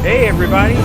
Hey, everybody.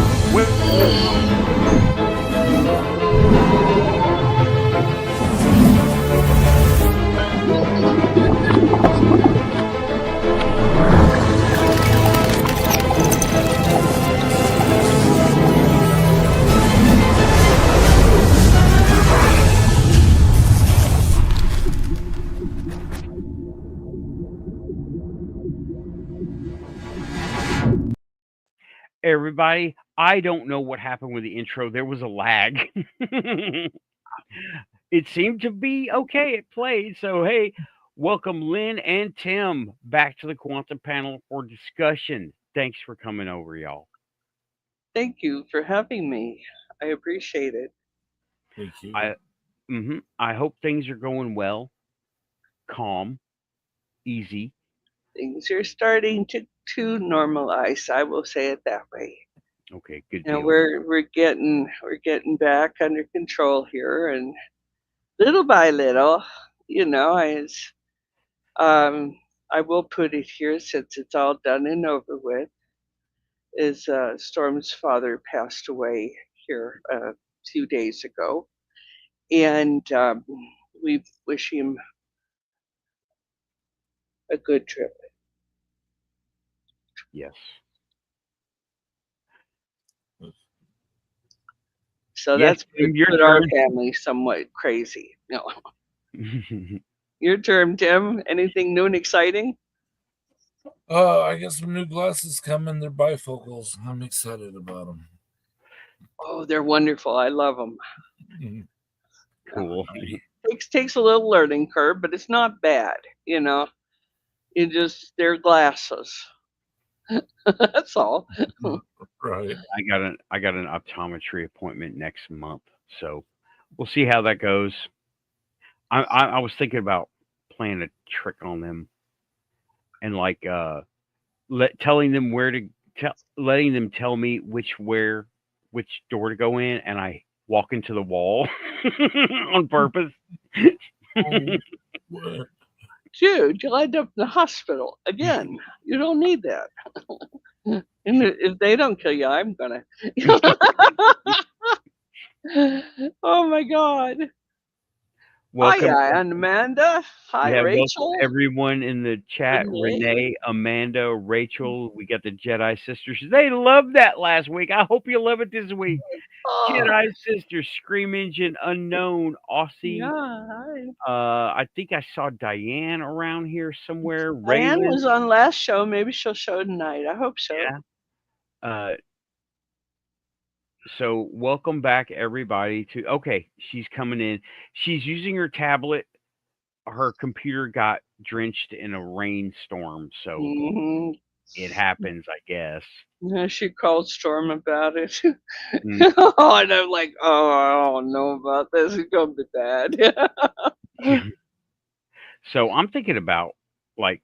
Everybody, I don't know what happened with the intro. There was a lag. It seemed to be okay. It played. So, hey, welcome Lynn and Tim back to the quantum panel for discussion. Thanks for coming over, y'all. Thank you for having me. I appreciate it. Thank you. I hope things are going well, calm, easy. Things are starting to normalize. I will say it that way. Okay, good You know, deal. we're getting back under control here, and little by little, you know, um I will put it here since it's all done and over with. Is Storm's father passed away here a few days ago, and we wish him a good trip. Yes. So Yes, that's Tim, your put our turn. family somewhat crazy. No. Your turn, Tim. Anything new and exciting? I got some new glasses coming. They're bifocals. I'm excited about them. Oh, they're wonderful. I love them. Cool. Takes a little learning curve, but it's not bad. You know, they're glasses. That's all. Right. I got an optometry appointment next month, so we'll see how that goes. I was thinking about playing a trick on them and like telling them where to letting them tell me which door to go in, and I walk into the wall on purpose. What? Dude, you'll end up in the hospital again. You don't need that. And if they don't kill you, I'm gonna. Oh my God. Welcome. Hi, Amanda. Hi, Yeah, welcome Rachel. everyone in the chat. Renee. Renee, Amanda, Rachel. We got the Jedi sisters. They loved that last week. I hope you love it this week. Oh, Jedi sisters, Scream Engine, Unknown, Aussie. yeah. Hi. I think I saw Diane around here somewhere. Diane Raven. was on last show. Maybe she'll show tonight. I hope so. Yeah. So welcome back everybody to okay, she's coming in. She's using her tablet. Her computer got drenched in a rainstorm, so Hmm. it happens, I guess. Yeah, she called Storm about it. Mm. Oh, and I'm like, oh, I don't know about this. It's gonna be bad. So I'm thinking about like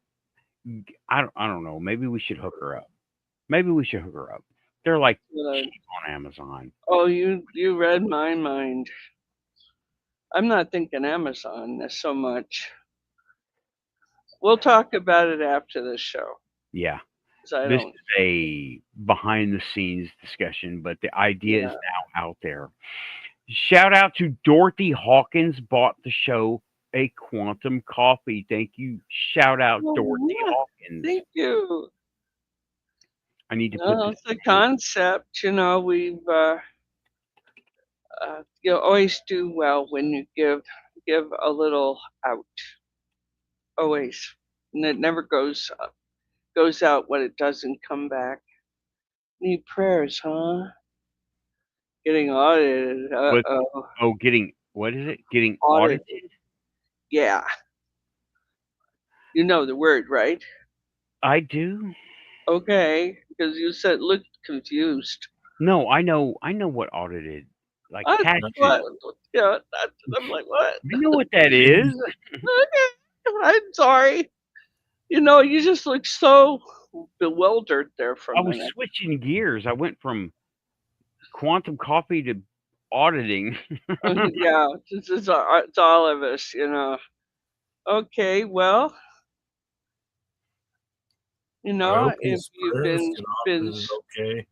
I don't know, maybe we should hook her up. Maybe we should hook her up. They're like cheap on Amazon. Oh, you read my mind. I'm not thinking Amazon so much. We'll talk about it after the show. Yeah. 'Cause I This don't. is a behind the scenes discussion, but the idea is Yeah. now out there. Shout out to Dorothy Hawkins bought the show a quantum coffee. Thank you. Shout out Oh, Dorothy yeah. Hawkins. Thank you. I need to put No, this. it's a concept. You know, you always do well when you give a little out. Always, and it never goes out when it doesn't come back. Need prayers, huh? Getting audited. What? Oh, Oh, getting what is it? Getting audited. audited? Yeah, you know the word, right? I do. Okay, because you said look confused. No, I know. I know what audited. Like I, taxes. what? Yeah, I'm like, what? I know what that is. Okay, I'm sorry. You know, you just look so bewildered there for I a was minute. switching gears. I went from quantum coffee to auditing. Yeah, it's all of us, you know. Okay, well, you I know, hope if his you've prayers been get been audited okay.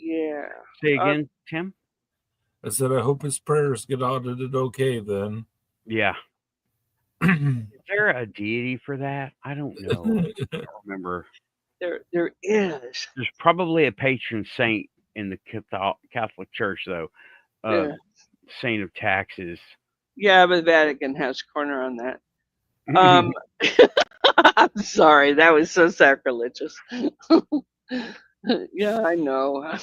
Yeah. Say again, Tim? I said, I hope his prayers get audited okay then. Yeah. Is there a deity for that? I don't know. I don't remember. There is. There's probably a patron saint in the Catholic Church, though. Yeah. Saint of taxes. Yeah, but Vatican has corner on that. I'm sorry, that was so sacrilegious. Yeah, I know.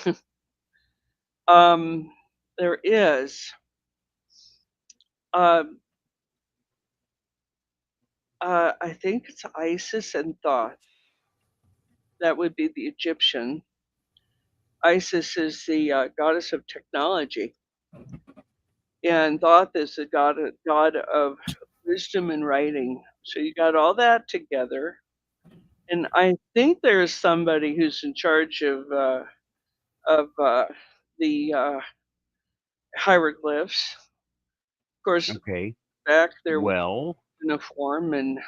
There is. I think it's Isis and Thoth. That would be the Egyptian. Isis is the goddess of technology, and Thoth is the god of wisdom and writing. So you got all that together, and I think there's somebody who's in charge of the hieroglyphs. Of course, Okay. back there was Well, uniform and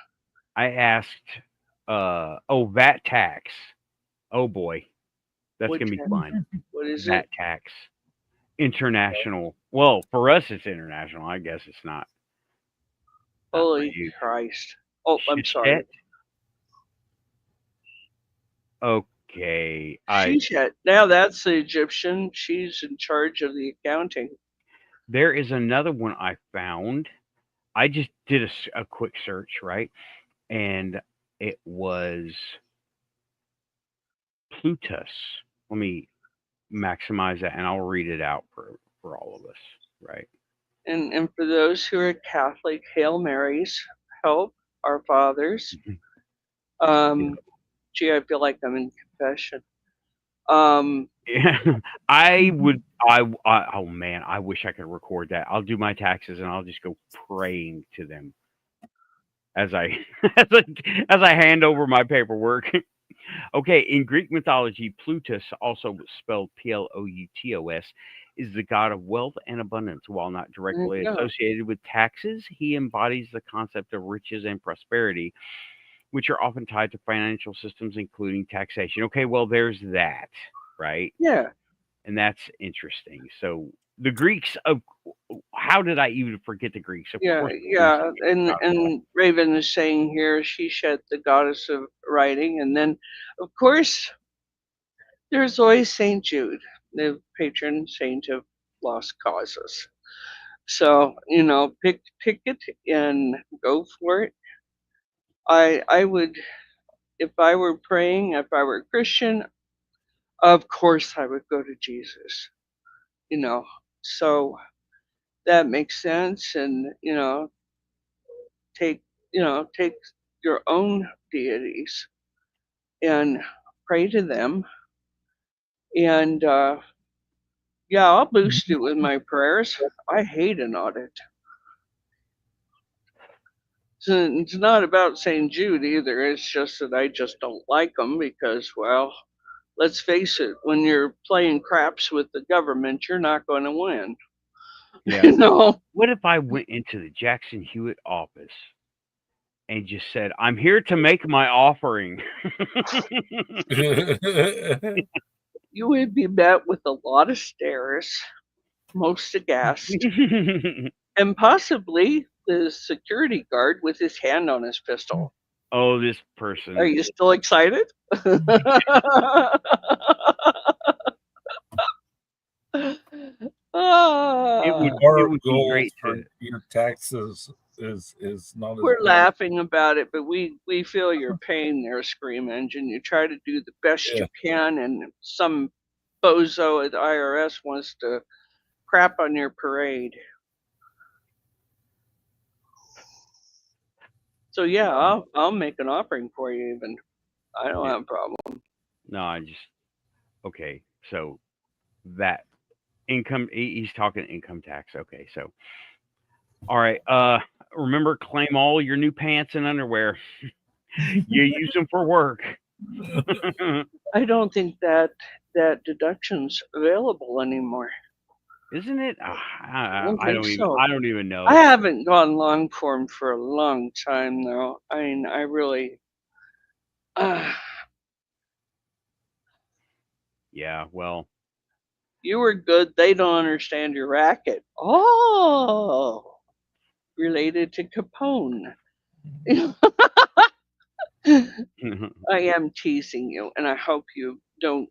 I asked, VAT tax. Oh boy, that's what gonna be fun. what is VAT it? tax, international. Well, for us, it's international. I guess it's not. Not for Holy you. Christ! Oh, I'm sorry. Shit. Okay, Now that's the Egyptian. She's in charge of the accounting. there is another one I found. I just did a quick search, right? And it was Plutus. Let me maximize that and I'll read it out for all of us, right? And for those who are Catholic, Hail Marys, help our fathers. Gee, I feel like I'm in confession. Yeah, I would. Oh man, I wish I could record that. I'll do my taxes and I'll just go praying to them as I as I hand over my paperwork. Okay, in Greek mythology, Plutus, also spelled Ploutos, is the god of wealth and abundance. While not directly Yeah. associated with taxes, he embodies the concept of riches and prosperity, which are often tied to financial systems, including taxation. Okay, well, there's that, right? Yeah. And that's interesting. So the Greeks, how did I even forget the Greeks? Of Yeah, course, yeah. And Raven is saying here, she shed the goddess of writing. And then, of course, there's always St. Jude, the patron saint of lost causes. So, pick it and go for it. I would, if I were praying, if I were a Christian, of course I would go to Jesus. So that makes sense. And take take your own deities and pray to them. And yeah, I'll boost it with my prayers. I hate an audit. So it's not about St. Jude either. It's just that I just don't like them because, well, let's face it, when you're playing craps with the government, you're not going to win. Yeah. No. What if I went into the Jackson Hewitt office and just said, "I'm here to make my offering"? You would be met with a lot of stares, most aghast, and possibly the security guard with his hand on his pistol. Oh, this person. Are you still excited? It would be great for to. your taxes is not as We're bad. laughing about it, but we feel your pain there, Scream Engine. You try to do the best you can, and some bozo at the IRS wants to crap on your parade. So yeah, I'll make an offering for you. Even I don't have a problem. No, okay. So that income, he's talking income tax. Okay, so all right. Remember, claim all your new pants and underwear. You use them for work. I don't think that deduction's available anymore. Isn't it? I don't even know. I haven't gone long form for a long time though. I mean, I really. Yeah. Well, You were good. They don't understand your racket. Oh, related to Capone. I am teasing you, and I hope you don't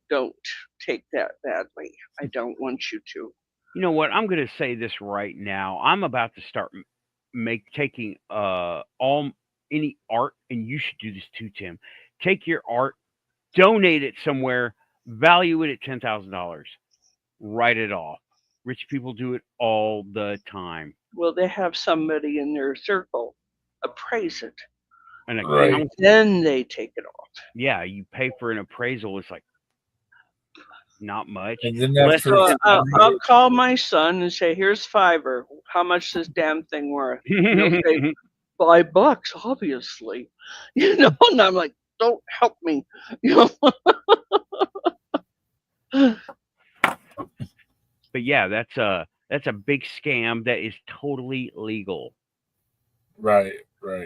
take that badly. I don't want you to. You know what? I'm going to say this right now. I'm about to start taking all any art, and you should do this too, Tim. Take your art, donate it somewhere, value it at $10,000, write it off. Rich people do it all the time. Well, they have somebody in their circle appraise it, An Right. account, then they take it off. yeah, you pay for an appraisal. It's like not much. And then Less after So than I'll call my son and say, "Here's $5. How much this damn thing worth?" And he'll say, $5, obviously. You know, and I'm like, "Don't help me." You know. But yeah, that's a big scam that is totally legal. right.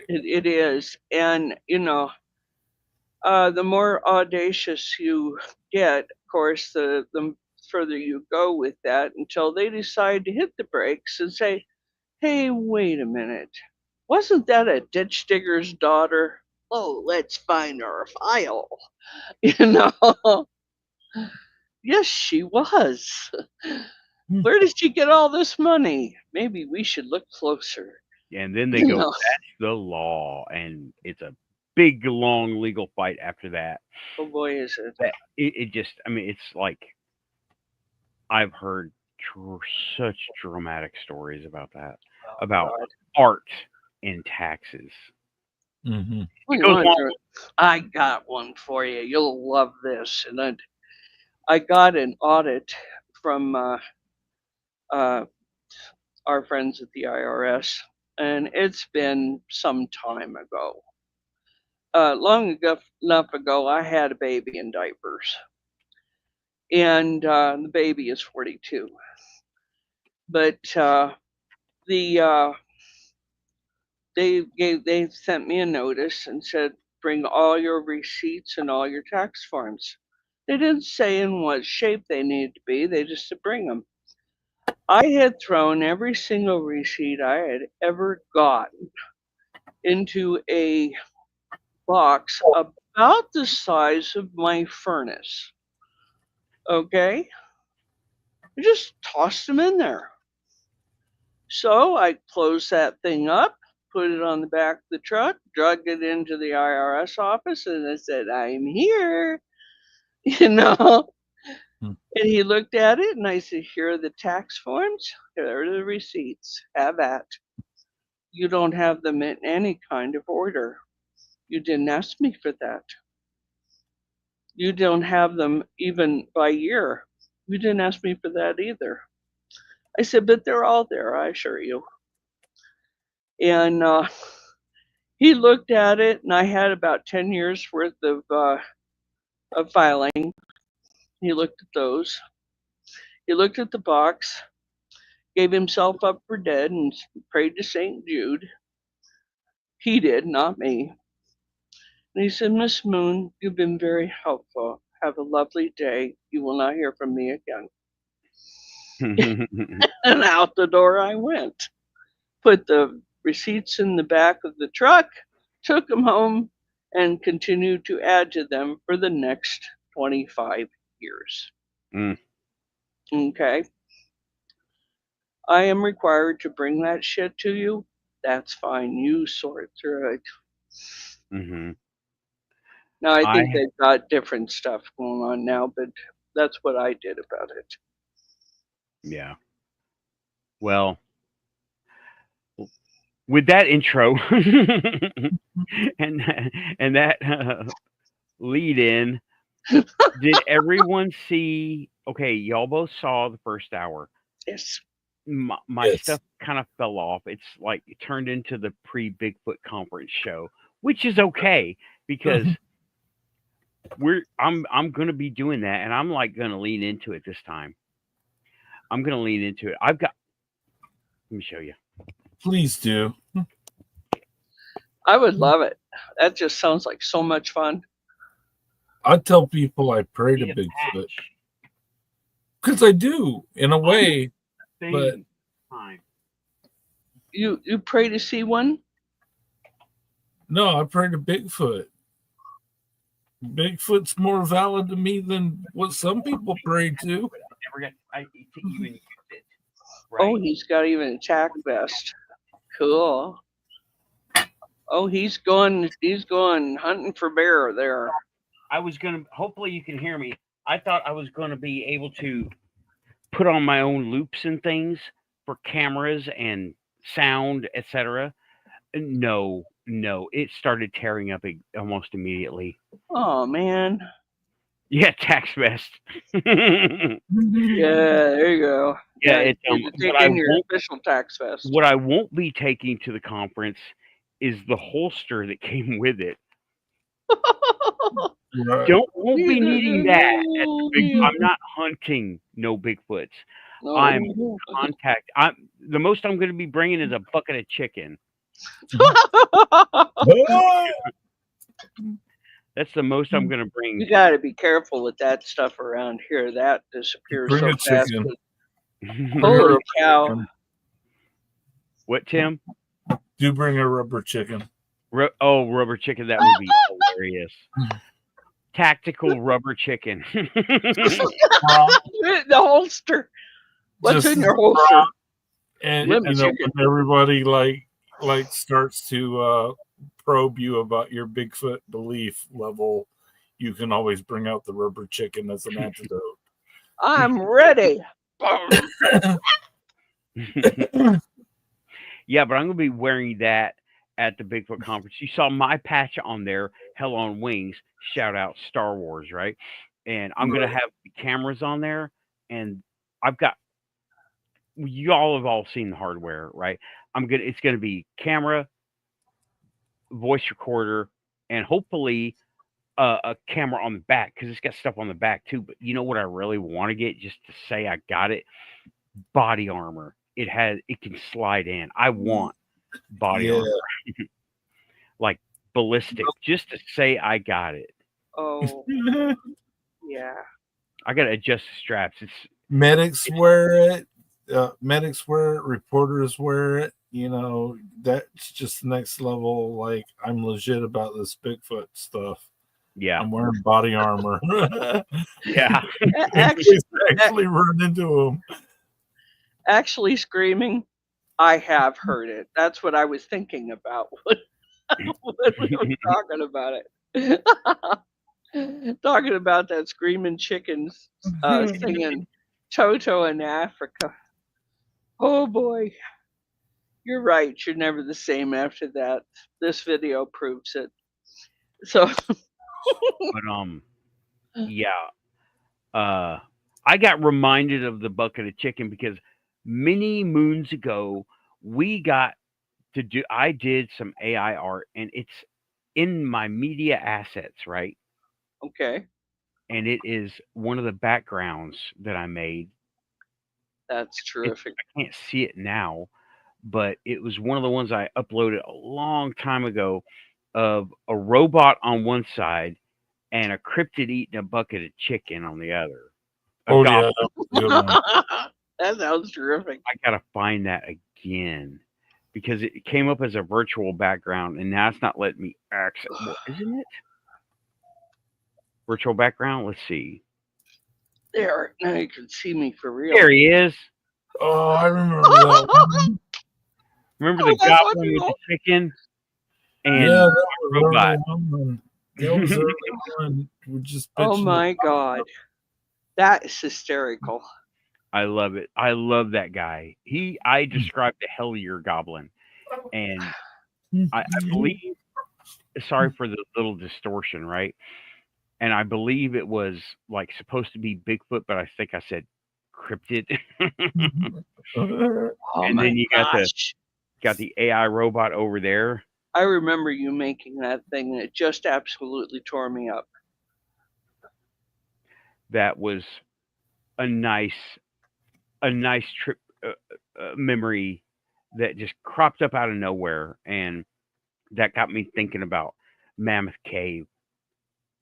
It is, and you know, the more audacious you get, of course, the further you go with that until they decide to hit the brakes and say, "Hey, wait a minute, wasn't that a ditch digger's daughter? Oh, let's find her file." You know, yes, she was. Where did she get all this money? Maybe we should look closer. And then they You go, know. that's the law. And it's a big, long legal fight after that. Oh boy, is it. It just, I mean, it's like, I've heard such dramatic stories about that, about God. art and taxes. Mm-hmm. What do you goes want on. to do? I got one for you. You'll love this. And I got an audit from our friends at the IRS, and it's been some time ago. Long enough ago, I had a baby in diapers, and the baby is 42. But the they sent me a notice and said, bring all your receipts and all your tax forms. They didn't say in what shape they needed to be. They just said bring them. I had thrown every single receipt I had ever gotten into a box about the size of my furnace. Okay? I just tossed them in there. So I closed that thing up, put it on the back of the truck, dragged it into the IRS office, and I said, I'm here. You know? Hmm. And he looked at it, and I said, here are the tax forms. Here are the receipts. Have at. You don't have them in any kind of order. You didn't ask me for that. You don't have them even by year. You didn't ask me for that either. I said, but they're all there, I assure you. And he looked at it, and I had about 10 years worth of filing. He looked at those. He looked at the box, gave himself up for dead, and prayed to St. Jude. He did, not me. And he said, Miss Moon, you've been very helpful. Have a lovely day. You will not hear from me again. And out the door I went. Put the receipts in the back of the truck, took them home, and continued to add to them for the next 25 years. Mm. Okay. I am required to bring that shit to you. That's fine. You sort through it. Mm-hmm. Now, I think they've got different stuff going on now, but that's what I did about it. Yeah. Well, with that intro and that lead in, did everyone see? Okay, y'all both saw the first hour. Yes. My Yes. stuff kind of fell off. It's like it turned into the pre-Bigfoot conference show, which is okay because I'm gonna be doing that, and I'm like gonna lean into it this time. I'm gonna lean into it. Let me show you. Please do. I would love it. That just sounds like so much fun. I tell people I pray to See a Bigfoot. patch. Because I do, in a way. But Time. You pray to see one? No, I pray to Bigfoot. Bigfoot's more valid to me than what some people pray to. Never got to even use it. Oh, he's got even a tack vest. Cool. Oh, he's going hunting for bear there. I was gonna. Hopefully, you can hear me. I thought I was gonna be able to put on my own loops and things for cameras and sound, etc. No, it started tearing up almost immediately. Oh man. Yeah, tax vest. Yeah, there you go. Yeah, it's take in your official tax vest. What I won't be taking to the conference is the holster that came with it. Won't be needing that. I'm not hunting no Bigfoots. No. I'm the most I'm going to be bringing is a bucket of chicken. That's the most I'm going to bring. You got to be careful with that stuff around here. That disappears Bring so fast. chicken. Holy cow! What, Tim? Do bring a rubber chicken. Rubber chicken. That would be hilarious. Tactical rubber chicken. The holster. What's in your holster? And when everybody like starts to probe you about your Bigfoot belief level, you can always bring out the rubber chicken as an antidote. I'm ready. Yeah, but I'm going to be wearing that at the Bigfoot conference. You saw my patch on there, Hell on Wings, shout out Star Wars, right? And I'm going to have cameras on there, and I've got, you all have all seen the hardware, right? It's going to be camera, voice recorder, and hopefully a camera on the back, because it's got stuff on the back too. But you know what I really want to get, just to say I got it? Body armor. It can slide in. I want body armor. Like ballistic, just to say I got it. Oh, yeah. I got to adjust the straps. Medics wear it. Medics wear it. Reporters wear it. You know, that's just the next level. Like, I'm legit about this Bigfoot stuff. Yeah. I'm wearing body armor. Yeah. Actually run into them. Actually screaming, I have heard it. That's what I was thinking about when we were talking about it. Talking about that screaming chickens singing Toto in Africa. Oh boy. You're right. You're never the same after that. This video proves it. So but yeah. I got reminded of the bucket of chicken because many moons ago I did some AI art, and it's in my media assets, right? Okay. And it is one of the backgrounds that I made. That's terrific. I can't see it now, but it was one of the ones I uploaded a long time ago of a robot on one side and a cryptid eating a bucket of chicken on the other. That sounds terrific. I gotta find that again because it came up as a virtual background, and now it's not letting me access. Well, isn't it? Virtual background. Let's see. There, now you can see me for real. There he is. Oh, I remember that. Remember the goblin with the chicken and the robot. That was early on. Oh my God, that is hysterical. I love it. I love that guy. I described the hellier goblin, and I believe. Sorry for the little distortion, right? And I believe it was like supposed to be Bigfoot, but I think I said cryptid. And then you got the AI robot over there. I remember you making that thing, and it just absolutely tore me up. That was a nice trip memory that just cropped up out of nowhere, and that got me thinking about Mammoth Cave.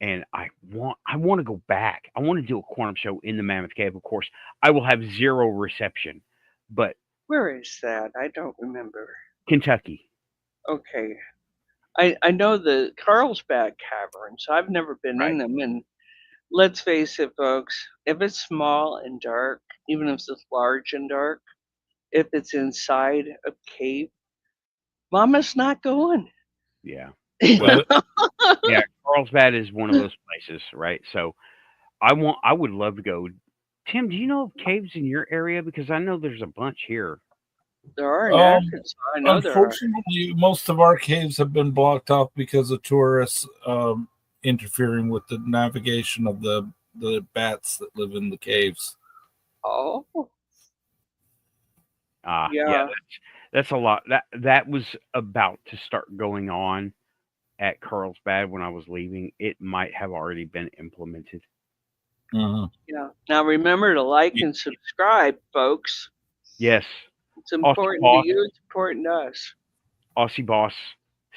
and I want to go back. I want to do a quantum show in the Mammoth Cave. Of course, I will have zero reception, but Where is that? I don't remember. Kentucky. Okay. I know the Carlsbad Caverns. I've never been in Right. them. And let's face it, folks, if it's small and dark, even if it's large and dark, if it's inside a cave, Mama's not going. Yeah. Well, Yeah, Carlsbad is one of those places, right? So I would love to go. Tim, do you know of caves in your area? Because I know there's a bunch here. There are in um, Arkansas. I know there are. unfortunately, most of our caves have been blocked off because of tourists interfering with the navigation of the bats that live in the caves. Oh, Yeah, yeah. that's a lot. That was about to start going on at Carlsbad when I was leaving. It might have already been implemented. Yeah. Now remember to like and subscribe, folks. Yes. It's important to you. It's important to us. Aussie Boss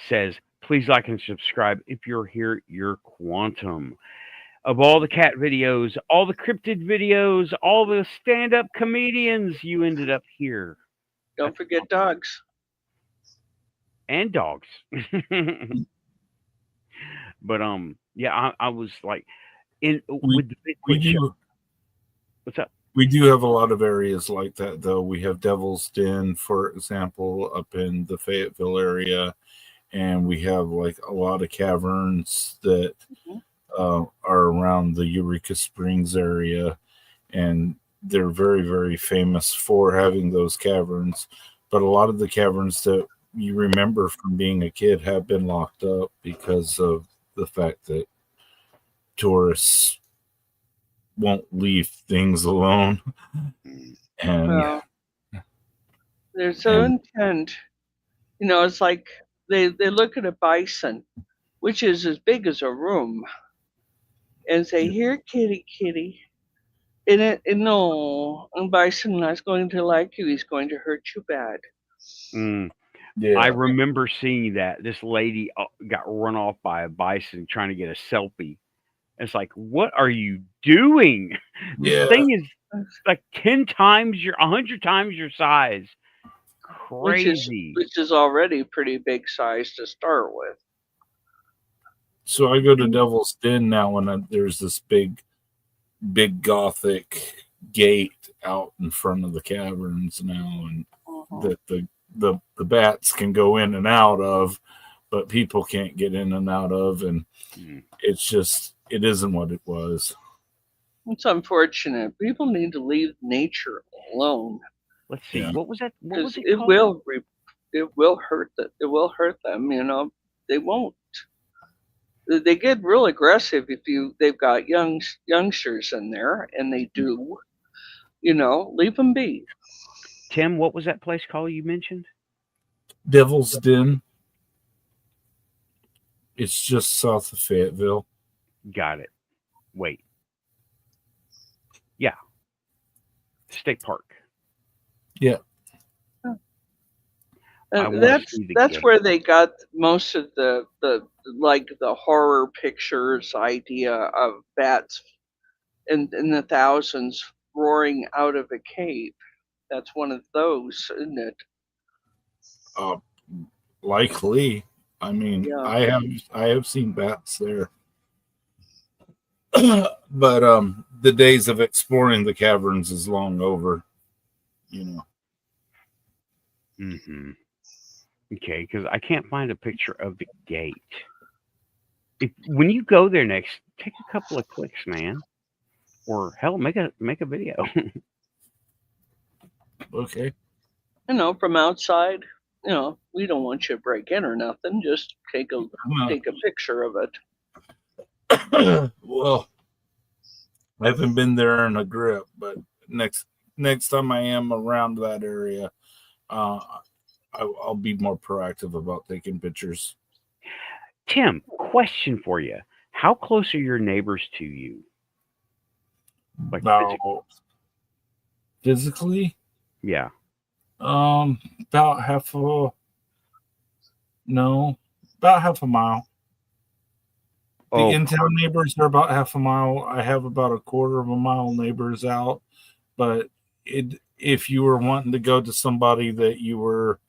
says, please like and subscribe. If you're here, you're quantum. Of all the cat videos, all the cryptid videos, all the stand-up comedians, you ended up here. Don't forget dogs. And dogs. But yeah, I was like with the Bigfoot show. What's up? We do have a lot of areas like that, though. We have Devil's Den, for example, up in the Fayetteville area, and we have like a lot of caverns that are around the Eureka Springs area, and they're very, very famous for having those caverns. But a lot of the caverns that you remember from being a kid have been locked up because of the fact that tourists won't leave things alone. And they're so intent. You know, it's like they look at a bison, which is as big as a room, and say, "Here, kitty, kitty." And no, a bison not going to like you. He's going to hurt you bad. Yeah. I remember seeing that this lady got run off by a bison trying to get a selfie. It's like, what are you doing? This thing is like 100 times your size. Crazy. Which is already pretty big size to start with. So I go to Devil's Den now, and there's this big Gothic gate out in front of the caverns now, and that the bats can go in and out of, but people can't get in and out of, and it's just, it isn't what it was. It's unfortunate. People need to leave nature alone. Let's see. What was that? What was it it called? it will hurt them. It will hurt them. You know, they won't. They get real aggressive if they've got youngsters in there, and they do. You know, leave them be. Tim, what was that place called you mentioned? Devil's Den. It's just south of Fayetteville. Got it. Wait. Yeah. State Park. Yeah. That's where they got most of the horror pictures idea of bats in the thousands roaring out of a cave. That's one of those, isn't it? Likely. I mean, I have seen bats there. But the days of exploring the caverns is long over, you know. Okay, because I can't find a picture of the gate. When you go there next, take a couple of clicks, man, or hell, make a video. Okay. You know, from outside, you know, we don't want you to break in or nothing. Just take a picture of it. Well, I haven't been there in a grip, but next time I am around that area, I'll be more proactive about taking pictures. Tim, question for you: how close are your neighbors to you? Like physically? Yeah. About half a mile. The in-town neighbors are about half a mile. I have about a quarter of a mile neighbors out. But if you were wanting to go to somebody that you were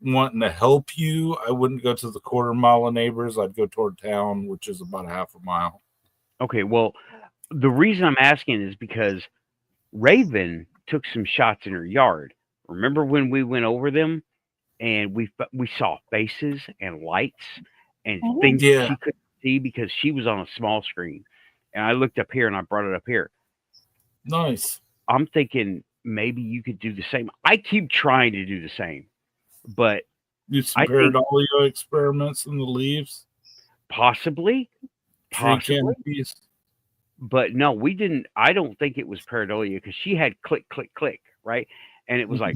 wanting to help you, I wouldn't go to the quarter mile of neighbors. I'd go toward town, which is about a half a mile. Okay, well, the reason I'm asking is because Raven took some shots in her yard. Remember when we went over them and we saw faces and lights and things Yeah. she couldn't see because she was on a small screen. And I looked up here and I brought it up here. Nice. I'm thinking maybe you could do the same. I keep trying to do the same, but do some pareidolia experiments in the leaves. Possibly. Canopies. But no, we didn't. I don't think it was pareidolia because she had click, click, click, right? And it was like,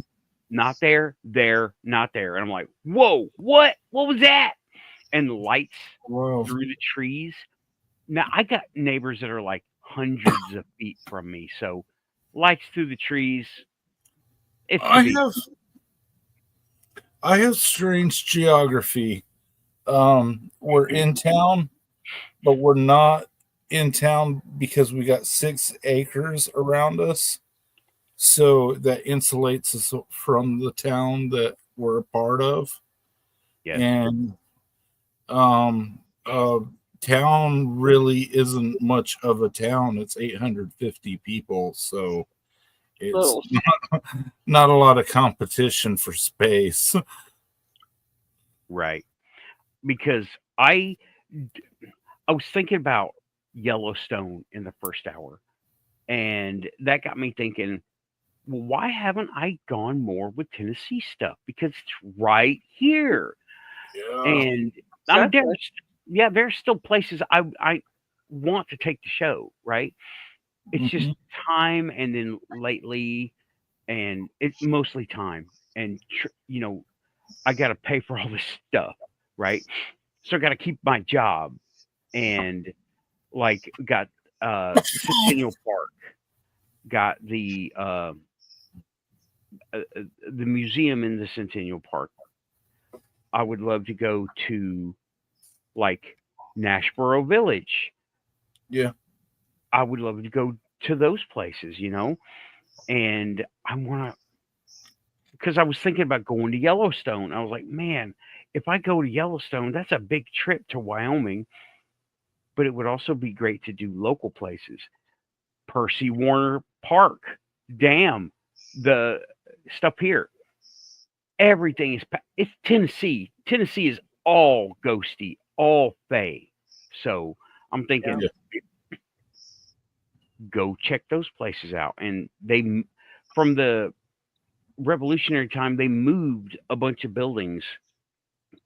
not there, there, not there. And I'm like, whoa, what? What was that? And the lights through the trees. Now, I got neighbors that are like hundreds of feet from me. So lights through the trees. I have strange geography. We're in town, but we're not in town because we got 6 acres around us. So that insulates us from the town that we're a part of. Yes. And town really isn't much of a town. It's 850 people. So it's not a lot of competition for space. Right. Because I was thinking about Yellowstone in the first hour, and that got me thinking, well, why haven't I gone more with Tennessee stuff? Because it's right here. Yeah. And there's still places I want to take the show, right? It's just time, and then lately, and it's mostly time. And, I got to pay for all this stuff, right? So I got to keep my job, and got Centennial Park, got the museum in the Centennial Park. I would love to go to Nashboro Village. Yeah. I would love to go to those places, and I want to, because I was thinking about going to Yellowstone. I was like, man, if I go to Yellowstone, that's a big trip to Wyoming, but it would also be great to do local places. Percy Warner Park, Dam, the stuff here. Everything it's Tennessee. Tennessee is all ghosty, all fae. So I'm thinking, go check those places out. And they, from the Revolutionary time, they moved a bunch of buildings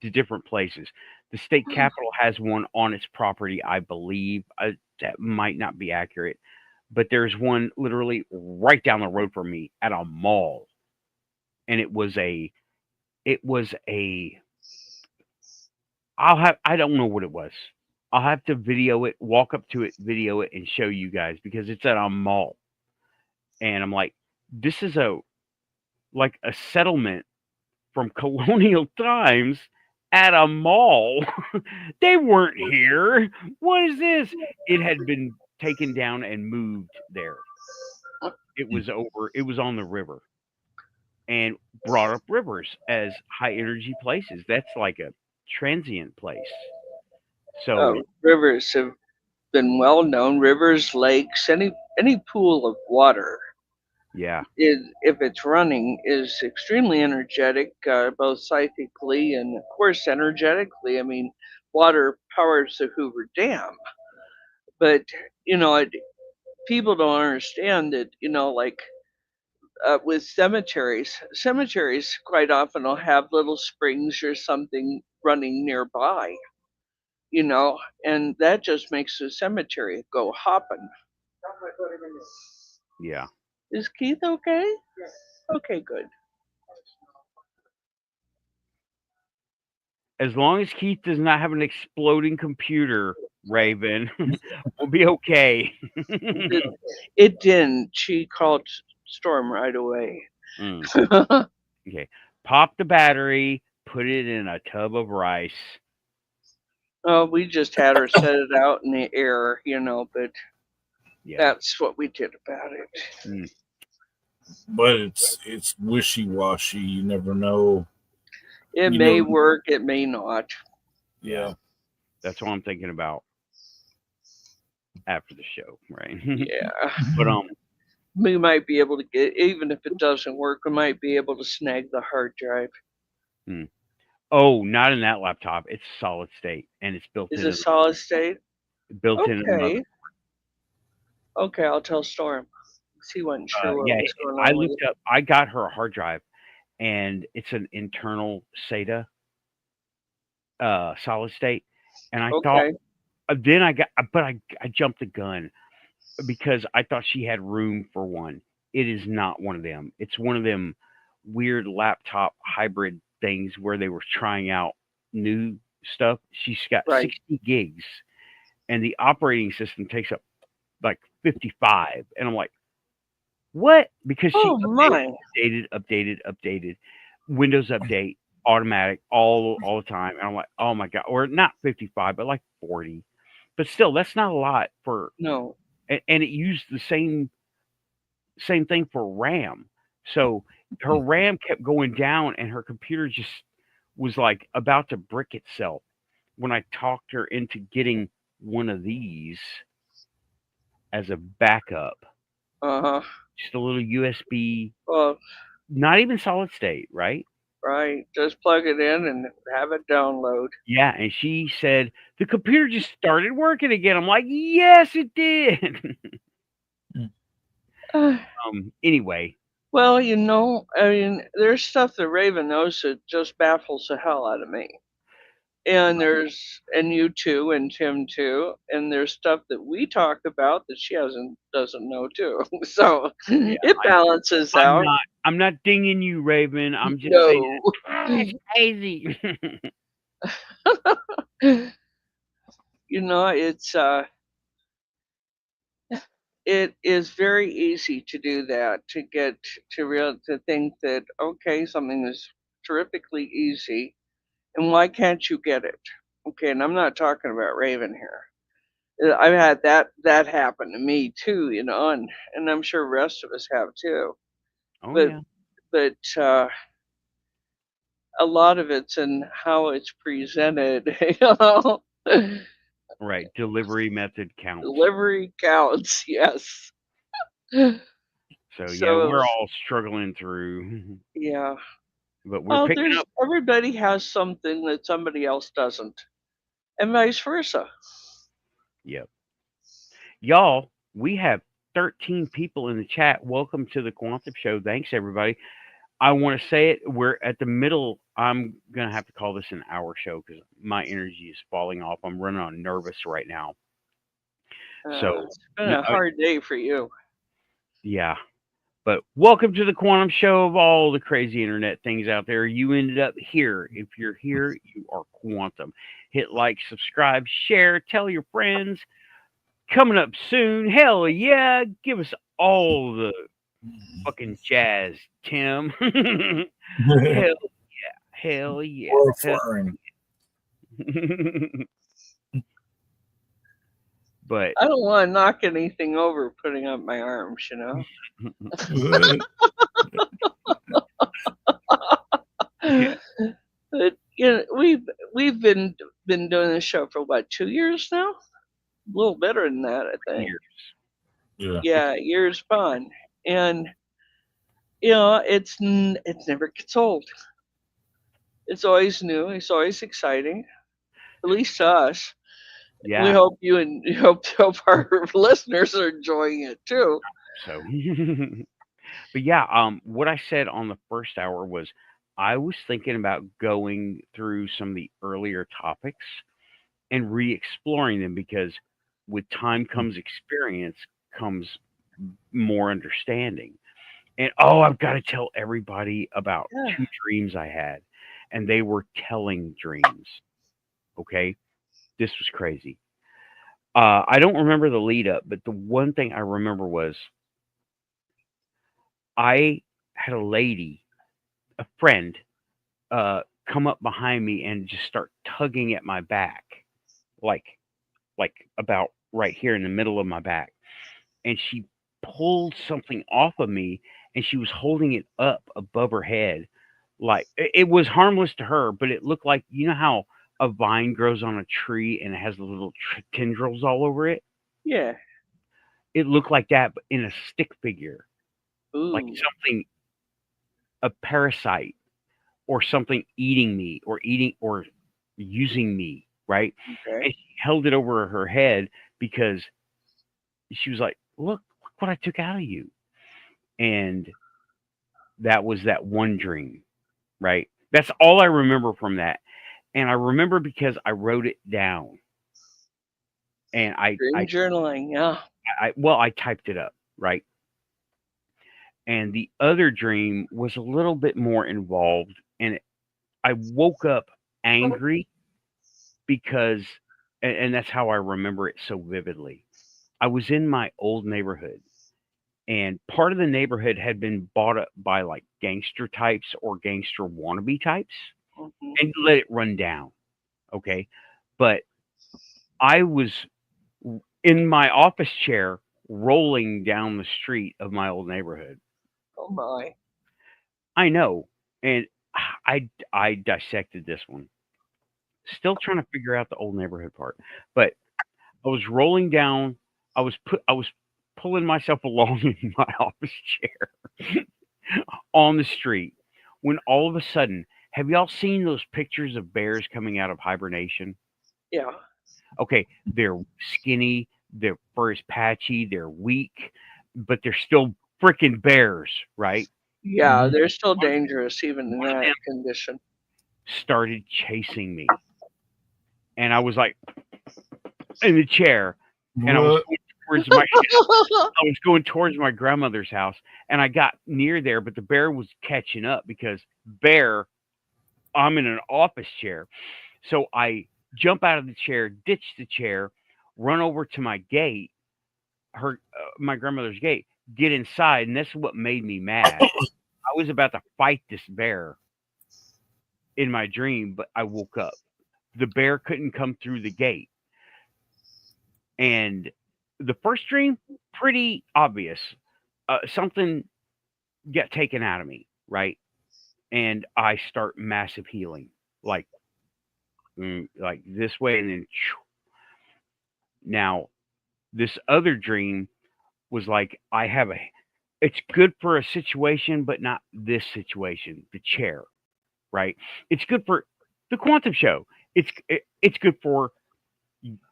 to different places. The state capitol has one on its property, I believe. That might not be accurate, but there's one literally right down the road from me at a mall, and it was a. I don't know what it was. I'll have to video it, walk up to it, video it, and show you guys because it's at a mall, and I'm like, this is a settlement from colonial times at a mall. They weren't here. What is this? It had been taken down and moved there. It was on the river, and brought up rivers as high energy places. That's like a transient place. So rivers have been well known. Rivers, lakes, any pool of water. Yeah. If it's running, is extremely energetic, both psychically and, of course, energetically. I mean, water powers the Hoover Dam. But, people don't understand that, with cemeteries quite often will have little springs or something running nearby, and that just makes the cemetery go hopping. Yeah. Is Keith okay? Yes. Okay, good. As long as Keith does not have an exploding computer, Raven, we'll be okay. It didn't. She called Storm right away. Okay. Pop the battery, put it in a tub of rice, We just had her set it out in the air, but Yeah. that's what we did about it. Mm. But it's wishy-washy. You never know. It may work, it may not. Yeah. That's what I'm thinking about after the show, right? Yeah. But we might be able to get, even if it doesn't work, we might be able to snag the hard drive. Oh, not in that laptop. It's solid state, and it's built Is in. it solid state? Built in. Okay, I'll tell Storm. She wasn't sure what Yeah, was going I on. looked up. I got her a hard drive, and it's an internal SATA, solid state. And I thought, then I got, but I jumped the gun because I thought she had room for one. It is not one of them. It's one of them weird laptop hybrid things where they were trying out new stuff. She's got 60 gigs, and the operating system takes up like 55. And I'm like, what? Because she updated, Windows update, automatic, all the time. And I'm like, oh my God. Or not 55, but like 40. But still, that's not a lot for. No. And it used the same thing for RAM. So her RAM kept going down, and her computer just was like about to brick itself when I talked her into getting one of these as a backup. Just a little USB. Not even solid state, right? Right. Just plug it in and have it download. Yeah, and she said the computer just started working again. I'm like, yes, it did. Anyway. Well, I mean, there's stuff that Raven knows that just baffles the hell out of me. And and you too, and Tim too, and there's stuff that we talk about that she doesn't know too. So it balances out. I'm not dinging you, Raven. I'm just saying it's crazy. It is very easy to do that, to get to think that, okay, something is terrifically easy, and why can't you get it? Okay, and I'm not talking about Raven here. I've had that happen to me too, and I'm sure the rest of us have too. But a lot of it's in how it's presented, Right, delivery method counts. Delivery counts, yes. So yeah, we're all struggling through. Yeah. But we're picking up. Everybody has something that somebody else doesn't, and vice versa. Yep. Y'all, we have 13 people in the chat. Welcome to the Quantum Show. Thanks, everybody. I want to say it. We're at the middle. I'm going to have to call this an hour show because my energy is falling off. I'm running on nervous right now. So it's been a hard day for you. Yeah. But welcome to the Quantum Show of all the crazy internet things out there. You ended up here. If you're here, you are quantum. Hit like, subscribe, share, tell your friends. Coming up soon. Hell yeah. Give us all the fucking jazz, Tim. Hell yeah. Hell yeah. But I don't want to knock anything over putting up my arms, Yeah. But we've been doing this show for what, 2 years now? A little better than that, I think. Years. Yeah, years fun. And it never gets old. It's always new. It's always exciting, at least to us. Yeah. We hope hope our listeners are enjoying it too. So, but yeah, what I said on the first hour was I was thinking about going through some of the earlier topics and re-exploring them because with time comes experience, comes more understanding. And I've got to tell everybody about 2 dreams I had, and they were telling dreams. Okay, this was crazy. I don't remember the lead up, but the one thing I remember was I had a friend, come up behind me and just start tugging at my back. like about right here in the middle of my back, and she pulled something off of me, and she was holding it up above her head. Like it was harmless to her, but it looked like, you know how a vine grows on a tree and it has the little tendrils all over it. Yeah. It looked like that, but in a stick figure, like Ooh. something, a parasite or something eating me or eating or using me, right? Okay. And she held it over her head because she was like, look what I took out of you. And that was that one dream, right? That's all I remember from that. And I remember because I wrote it down. And Dream journaling, yeah. I typed it up, right? And the other dream was a little bit more involved. And I woke up angry because, and that's how I remember it so vividly. I was in my old neighborhood, and part of the neighborhood had been bought up by like gangster types or gangster wannabe types Hmm. and let it run down. Okay. But I was in my office chair rolling down the street of my old neighborhood. Oh my. I know. And I dissected this one. Still trying to figure out the old neighborhood part. But I was rolling down. I was pulling myself along in my office chair on the street when all of a sudden, have y'all seen those pictures of bears coming out of hibernation? Yeah. Okay, they're skinny, their fur is patchy, they're weak, but they're still freaking bears, right? Yeah, Mhm. they're still dangerous even in One of that them condition. started chasing me, and I was like in the chair, and What? I was going towards my grandmother's house, and I got near there, but the bear was catching up because bear, I'm in an office chair. So I jump out of the chair, ditch the chair, run over to my gate, my grandmother's gate, get inside, and this is what made me mad. I was about to fight this bear in my dream, but I woke up. The bear couldn't come through the gate. And the first dream, pretty obvious. Something got taken out of me, right? And I start massive healing, like like this way, and then now this other dream was like I have a. It's good for a situation, but not this situation. The chair, right? It's good for the quantum show. It's good for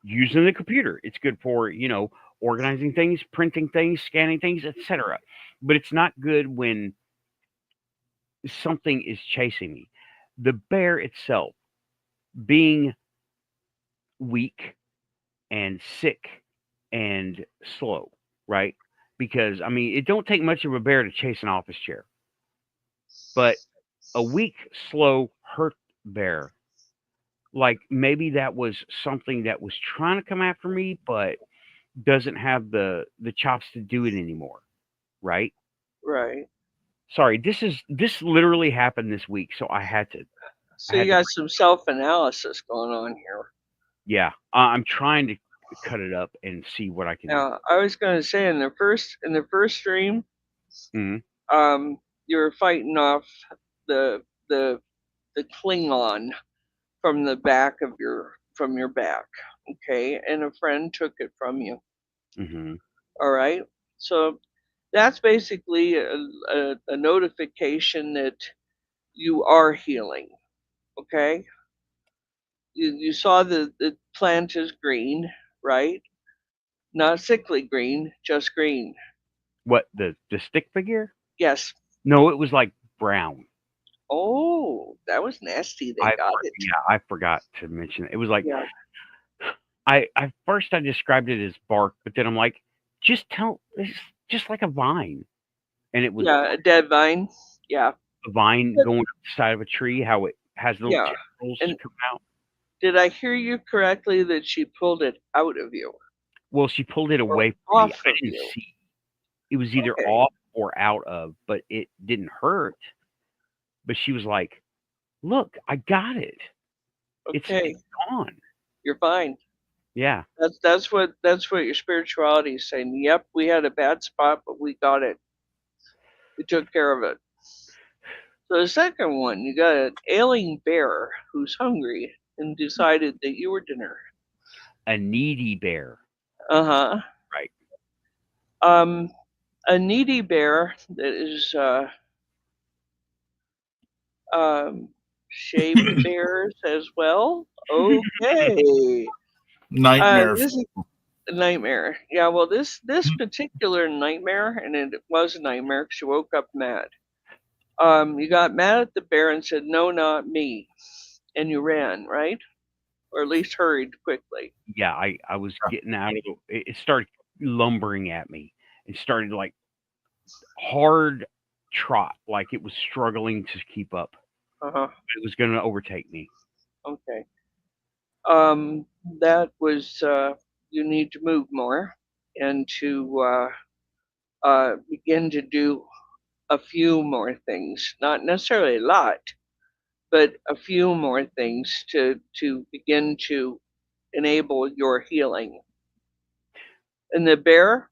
using the computer. It's good for organizing things, printing things, scanning things, etc. But it's not good when something is chasing me. The bear itself being weak and sick and slow, right? Because I mean, it don't take much of a bear to chase an office chair, but a weak, slow, hurt bear, like maybe that was something that was trying to come after me, but doesn't have the chops to do it anymore, right? Right. Sorry, this literally happened this week, so I So you had to got some self-analysis going on here. yeah, I'm trying to cut it up and see what I can. Now, I was going to say in the first stream, Mhm, you were fighting off the the the Klingon from the back of your back, okay, and a friend took it from you. mhm. All right, so that's basically a notification that you are healing. Okay, you saw the plant is green, right? Not sickly green, just green. What, the stick figure? Yes. No, it was like brown. Oh, that was nasty. They got it. Yeah, I forgot to mention it. It was like Yeah. I first I described it as bark, but then I'm like, it's just like a vine, and it was Yeah, a dead vine. Yeah. a vine But- going up the side of a tree. How it has little Yeah. tendrils And come out. did I hear you correctly that she pulled it out of you Well, she pulled it or away from me. off I of didn't you? see. It was either Okay. off or out of, but it didn't hurt. But she was like, "Look, I got it. It's Okay. gone." You're fine. Yeah. That's what your spirituality is saying. Yep, we had a bad spot, but we got it. We took care of it. So the second one, you got an ailing bear who's hungry and decided that you were dinner. A needy bear. Uh-huh. Right. A needy bear that is shaved bears as well. Okay. Nightmare. This is a nightmare. Yeah, well, this particular nightmare, and it was a nightmare because you woke up mad. You got mad at the bear and said, "No, not me," and you ran, right? Or at least hurried quickly. Yeah, I was getting out of it started lumbering at me. It started like hard trot, like it was struggling to keep up. Uh-huh. It was going to overtake me. Okay. That was you need to move more and to begin to do a few more things, not necessarily a lot, but a few more things to begin to enable your healing. And the bear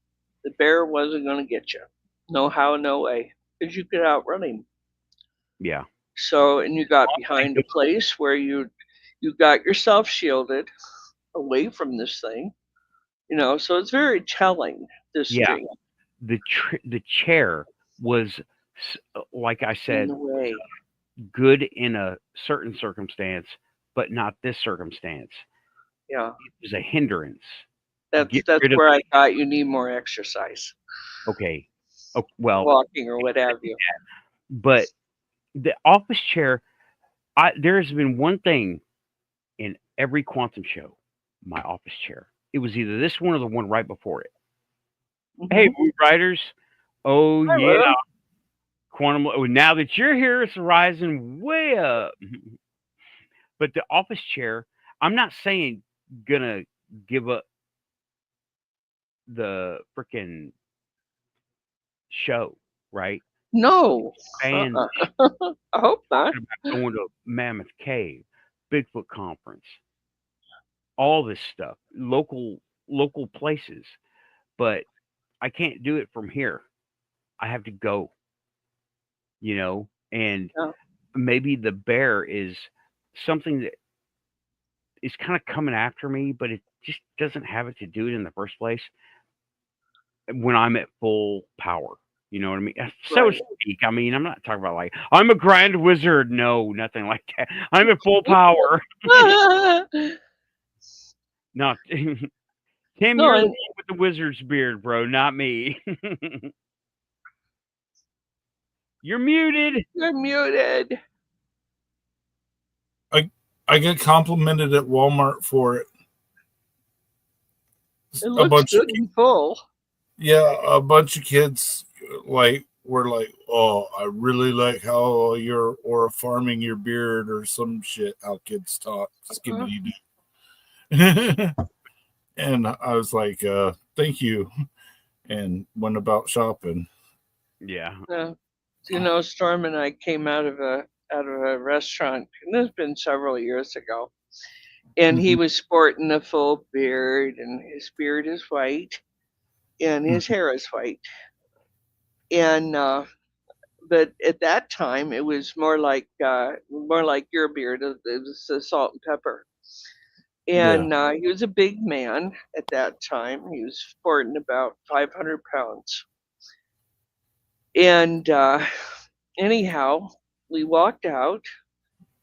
wasn't going to get you. No how, no way, because you could outrun him. Yeah. So, and you got behind a place where you got yourself shielded away from this thing. You know, so it's very telling, this Yeah. thing The chair was, like I in said, the way. good in a certain circumstance, but not this circumstance. Yeah, It was a hindrance. that's Get rid of where I thought you need more exercise, Okay. Oh, well, walking or what have you. but the office chair, there's been one thing in every quantum show, my office chair. It was either this one or the one right before it. Hey, Mhm. Root Riders. Oh, Hi, yeah. Lynn. Quantum. Oh, now that you're here, it's rising way up. But the office chair, I'm not saying gonna give up the freaking show, right? No, Expand the I hope not. talking about going to Mammoth Cave, Bigfoot Conference, all this stuff, local places. But I can't do it from here. I have to go, and Yeah. maybe the bear is something that is kind of coming after me, but it just doesn't have it to do it in the first place when I'm at full power. You know what I mean? So to Right. speak. I mean, I'm not talking about like I'm a grand wizard. No, nothing like that. I'm at full power. No, Tim, No, you're the one with the wizard's beard, bro, not me. You're muted. you're muted. I get complimented at Walmart for it. It A looks bunch of good and full. a bunch of kids were like, "Oh, I really like how you're or farming your beard or some shit." How kids talk, skibbity doo. And I was like, "Thank you," and went about shopping. Yeah. Storm and I came out of a restaurant, and this has been several years ago. And he was sporting a full beard, and his beard is white, and his hair is white. And but at that time, it was more like your beard. It was the salt and pepper. And he was a big man at that time. He was sporting about 500 pounds. And anyhow, we walked out,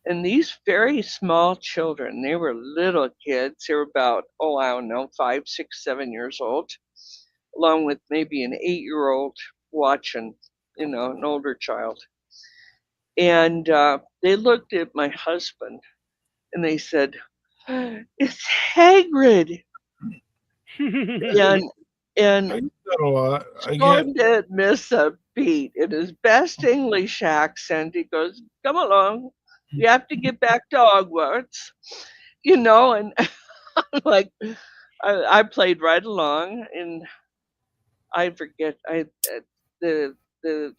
and these very small children, they were little kids. They were about, oh, I don't know, 5, 6, 7 years old, along with maybe an 8-year-old watching, an older child. And they looked at my husband and they said, "It's Hagrid." And I get that a lot. Storm didn't miss a beat. In his best English accent, he goes, "Come along, we have to get back to Hogwarts," and like I played right along, and I forget the the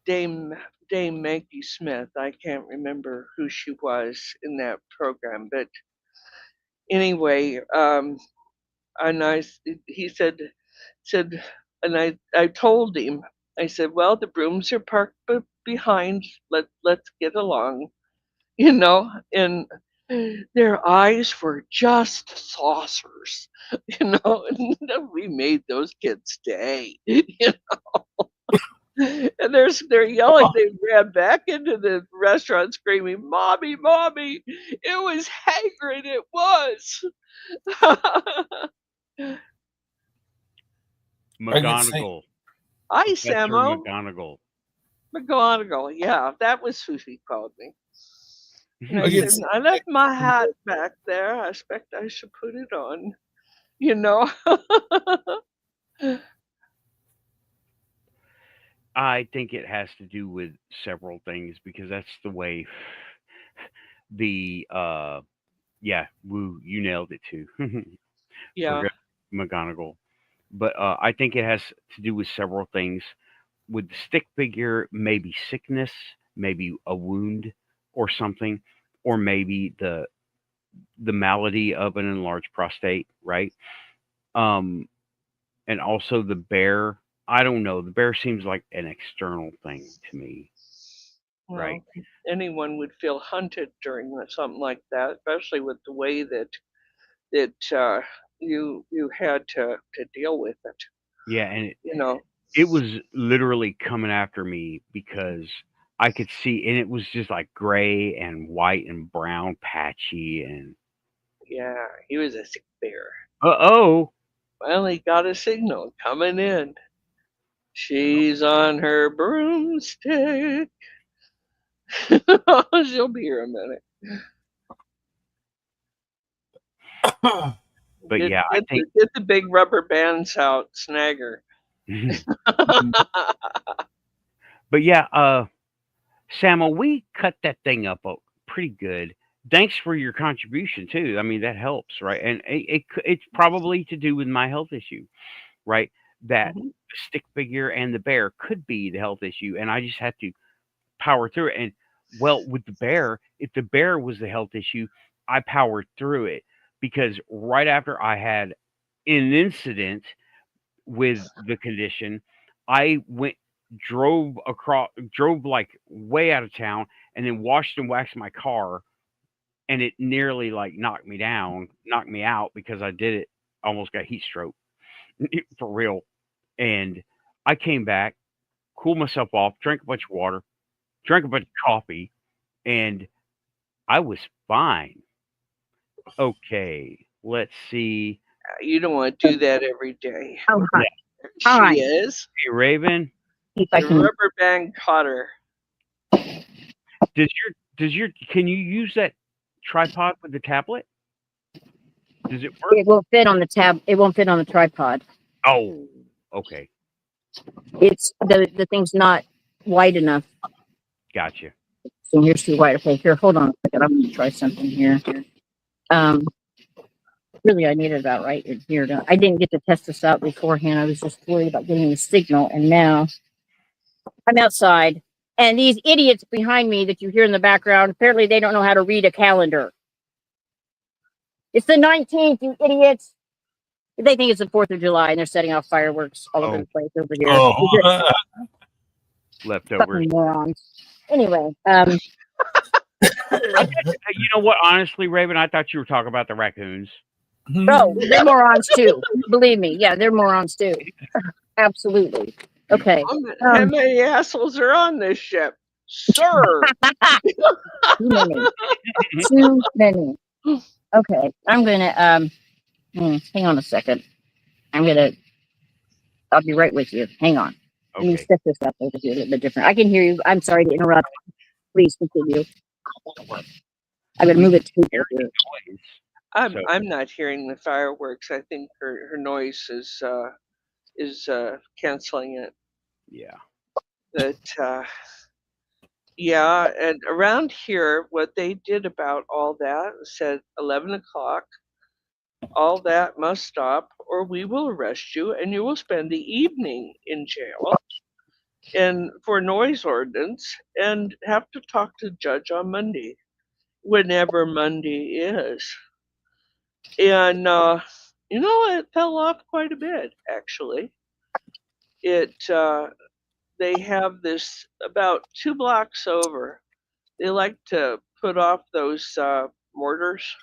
Dame Maggie Smith. I can't remember who she was in that program, but anyway, and he said, and I told him, I said, well, the brooms are parked behind. Let's get along, and their eyes were just saucers, and we made those kids stay, and they're yelling. They ran back into the restaurant screaming, "Mommy, mommy!" It was Hagrid. It was. McGonagall. Hi, Professor Samo. McGonagall. McGonagall. Yeah, that was who he called me. And I said, I left my hat back there. I expect I should put it on. I think it has to do with several things because that's the way the you nailed it too. Yeah. McGonagall. But I think it has to do with several things. With the stick figure, maybe sickness, maybe a wound or something, or maybe the malady of an enlarged prostate, right? And also the bear. I don't know. The bear seems like an external thing to me, Well, right? anyone would feel hunted during something like that, especially with the way that you had to deal with it. Yeah, and it was literally coming after me because I could see, and it was just like gray and white and brown, patchy, and yeah, he was a sick bear. oh, Finally got a signal coming in. She's on her broomstick. She'll be here a minute. But yeah, I think get the big rubber bands out, snagger. But yeah, Samuel, we cut that thing up pretty good. Thanks for your contribution too. I mean, that helps, right? And it's probably to do with my health issue, right? That stick figure and the bear could be the health issue, and I just had to power through it. And well, with the bear, if the bear was the health issue, I powered through it because right after I had an incident with the condition, I drove like way out of town, and then washed and waxed my car, and it nearly like knocked me out because I did it. Almost got heat stroke for real. And I came back, cooled myself off, drank a bunch of water, drank a bunch of coffee, and I was fine. Okay, let's see. You don't want to do that every day. Oh, hi. Yeah. She is. Hey, Raven. The rubber band caught her. Can you use that tripod with the tablet? Does it work? It won't fit on the It won't fit on the tripod. Oh, okay. It's the thing's not wide enough. Gotcha. So here's too wide. Okay, here, hold on a second. I'm gonna try something here. Really, I need it about right here. I didn't get to test this out beforehand. I was just worried about getting the signal, and now I'm outside, and these idiots behind me that you hear in the background, apparently they don't know how to read a calendar. It's the 19th, you idiots. They think it's the 4th of July, and they're setting off fireworks all over the place over here. Leftovers. Fucking morons. Anyway, you know what? Honestly, Raven, I thought you were talking about the raccoons. No, they're morons too. Believe me. Yeah, they're morons too. Absolutely. Okay. How many assholes are on this ship? Sir. Too many. Too many. Okay. I'm gonna hang on a second. I'll be right with you. Hang on. Okay. Let me set this up over here a little bit different. I can hear you. I'm sorry to interrupt. Please continue. I'm gonna move it to here. I'm not hearing the fireworks. I think her noise is canceling it. Yeah. But yeah, and around here, what they did about all that said 11 o'clock. All that must stop, or we will arrest you, and you will spend the evening in jail, and for noise ordinance, and have to talk to the judge on Monday, whenever Monday is. And it fell off quite a bit actually. They have this about 2 blocks over. They like to put off those mortars,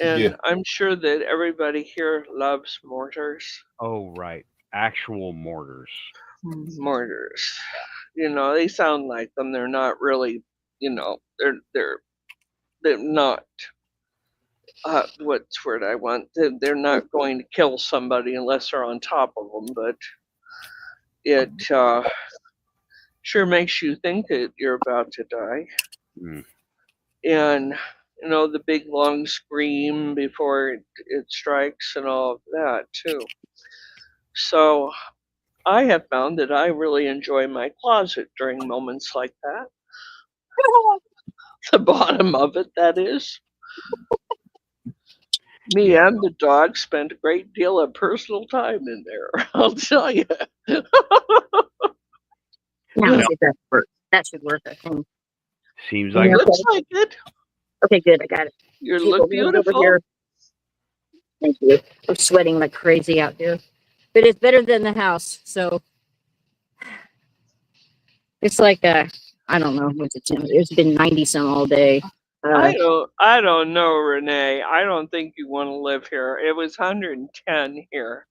and Yeah. I'm sure that everybody here loves mortars. Oh, right. Actual mortars. Mortars. They sound like them. They're not really. They're not. What's word I want? They're not going to kill somebody unless they're on top of them, but it sure makes you think that you're about to die. Mm. And the big long scream before it strikes and all of that too. So I have found that I really enjoy my closet during moments like that. The bottom of it, that is. Me Yeah. and the dog spent a great deal of personal time in there, I'll tell you. Now, No. see if that works. That should work, I think. Seems Yeah. like Looks like it. Okay, good. I got it. You See if look it moves over beautiful. here. Thank you. I'm sweating like crazy out here, but it's better than the house. So it's like I don't know what's it. It's been 90 some all day. I don't know, Renee. I don't think you want to live here. It was 110 here.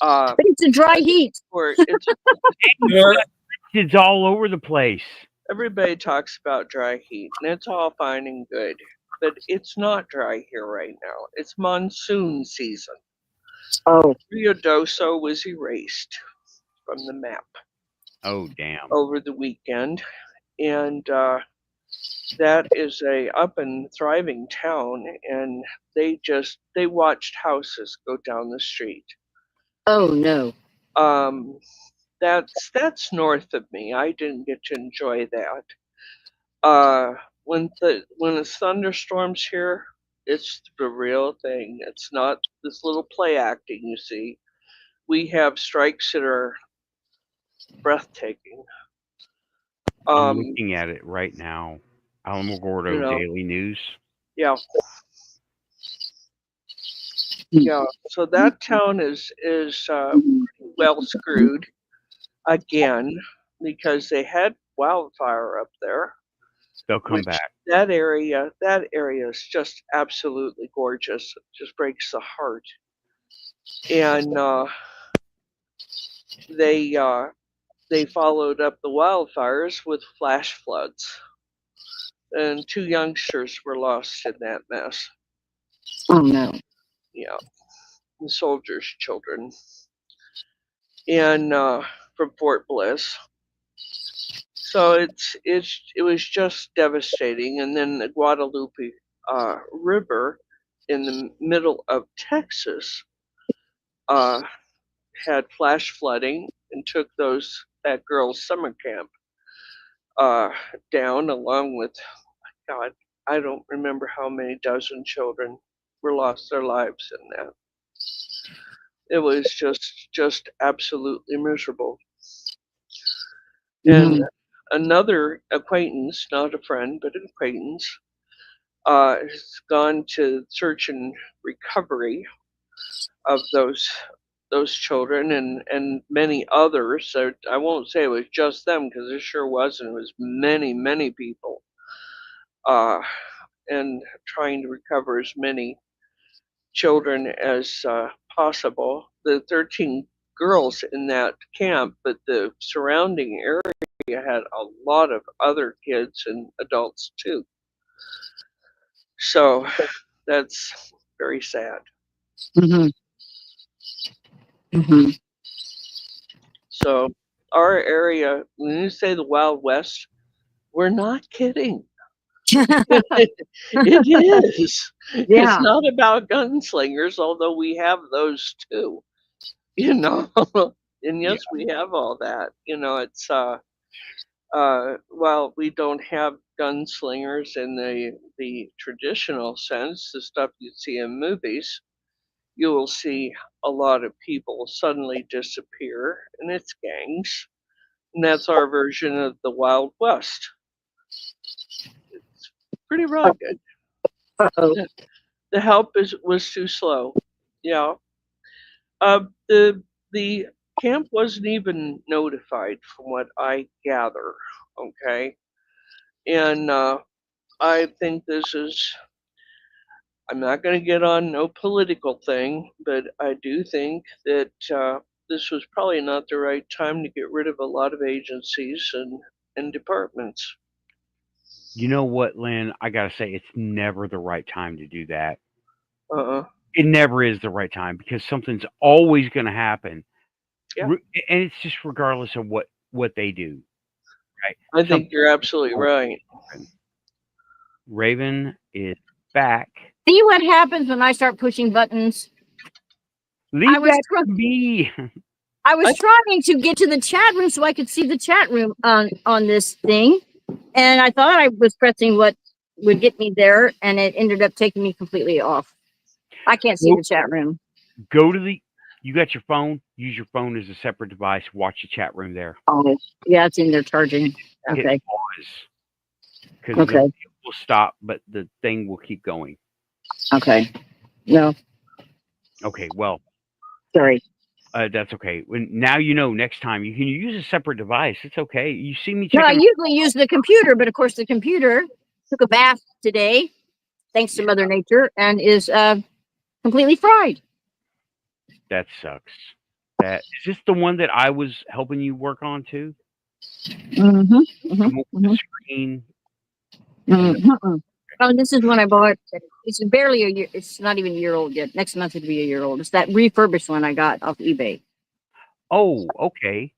But it's a dry heat. it's all over the place. Everybody talks about dry heat, and it's all fine and good, but it's not dry here right now. It's monsoon season. Oh, Rio Doso was erased from the map Oh, damn. over the weekend, and that is a up and thriving town, and they watched houses go down the street. oh no. That's north of me. I didn't get to enjoy that. When it's thunderstorms here, it's the real thing. It's not this little play acting you see. We have strikes that are breathtaking. I'm looking at it right now. Alamogordo Daily News. Yeah. Yeah. So that town is well screwed again because they had wildfire up there. They'll come back. That area is just absolutely gorgeous. It just breaks the heart. And they followed up the wildfires with flash floods, and 2 youngsters were lost in that mess. Oh no. Yeah, the soldiers' children, and from Fort Bliss. So it was just devastating. And then the Guadalupe River in the middle of Texas had flash flooding and took that girl's summer camp down, along with, God, I don't remember how many dozen children were lost their lives in that. It was just absolutely miserable. Mm-hmm. And another acquaintance, not a friend, but an acquaintance, has gone to search and recovery of those children and many others. So I won't say it was just them because it sure wasn't. It was many people, and trying to recover as many children as possible. The 13 girls in that camp, but the surrounding area had a lot of other kids and adults too. So that's very sad. Mm-hmm. Mm-hmm. So our area, when you say the Wild West, we're not kidding. It is. Yeah. It's not about gunslingers, although we have those too. And yes, we have all that. It's while we don't have gunslingers in the traditional sense, the stuff you see in movies, you will see a lot of people suddenly disappear, and it's gangs. And that's our version of the Wild West. It's pretty rugged. Uh-oh. the help was too slow. Yeah. The camp wasn't even notified, from what I gather. Okay, and I think this is. I'm not going to get on no political thing, but I do think that this was probably not the right time to get rid of a lot of agencies and departments. You know what, Lynn? I gotta say, it's never the right time to do that. Uh-uh. It never is the right time because something's always going to happen, Yeah, and it's just regardless of what they do, right? I think Something you're absolutely always right. happen. Raven is back. See what happens when I start pushing buttons? Leave was that try- to me. I was I- trying to get to the chat room so I could see the chat room on this thing, and I thought I was pressing what would get me there, and it ended up taking me completely off. I can't see Nope. the chat room. Go to the. You got your phone. Use your phone as a separate device. Watch the chat room there. Oh, yeah, it's in there charging. Okay, Hit pause because okay, it will stop, but the thing will keep going. okay. No, Okay, well, sorry. that's okay. Now you know. Next time you can use a separate device. It's okay. You see me No, I checking. usually use the computer, but of course the computer took a bath today, thanks to Mother Nature, and is completely fried. That sucks. That is this the one that I was helping you work on too? Mm-hmm. The one with the screen. Mm-hmm. Oh, this is one I bought. It's barely a year. It's not even a year old yet. Next month it'll be a year old. It's that refurbished one I got off eBay. Oh, okay.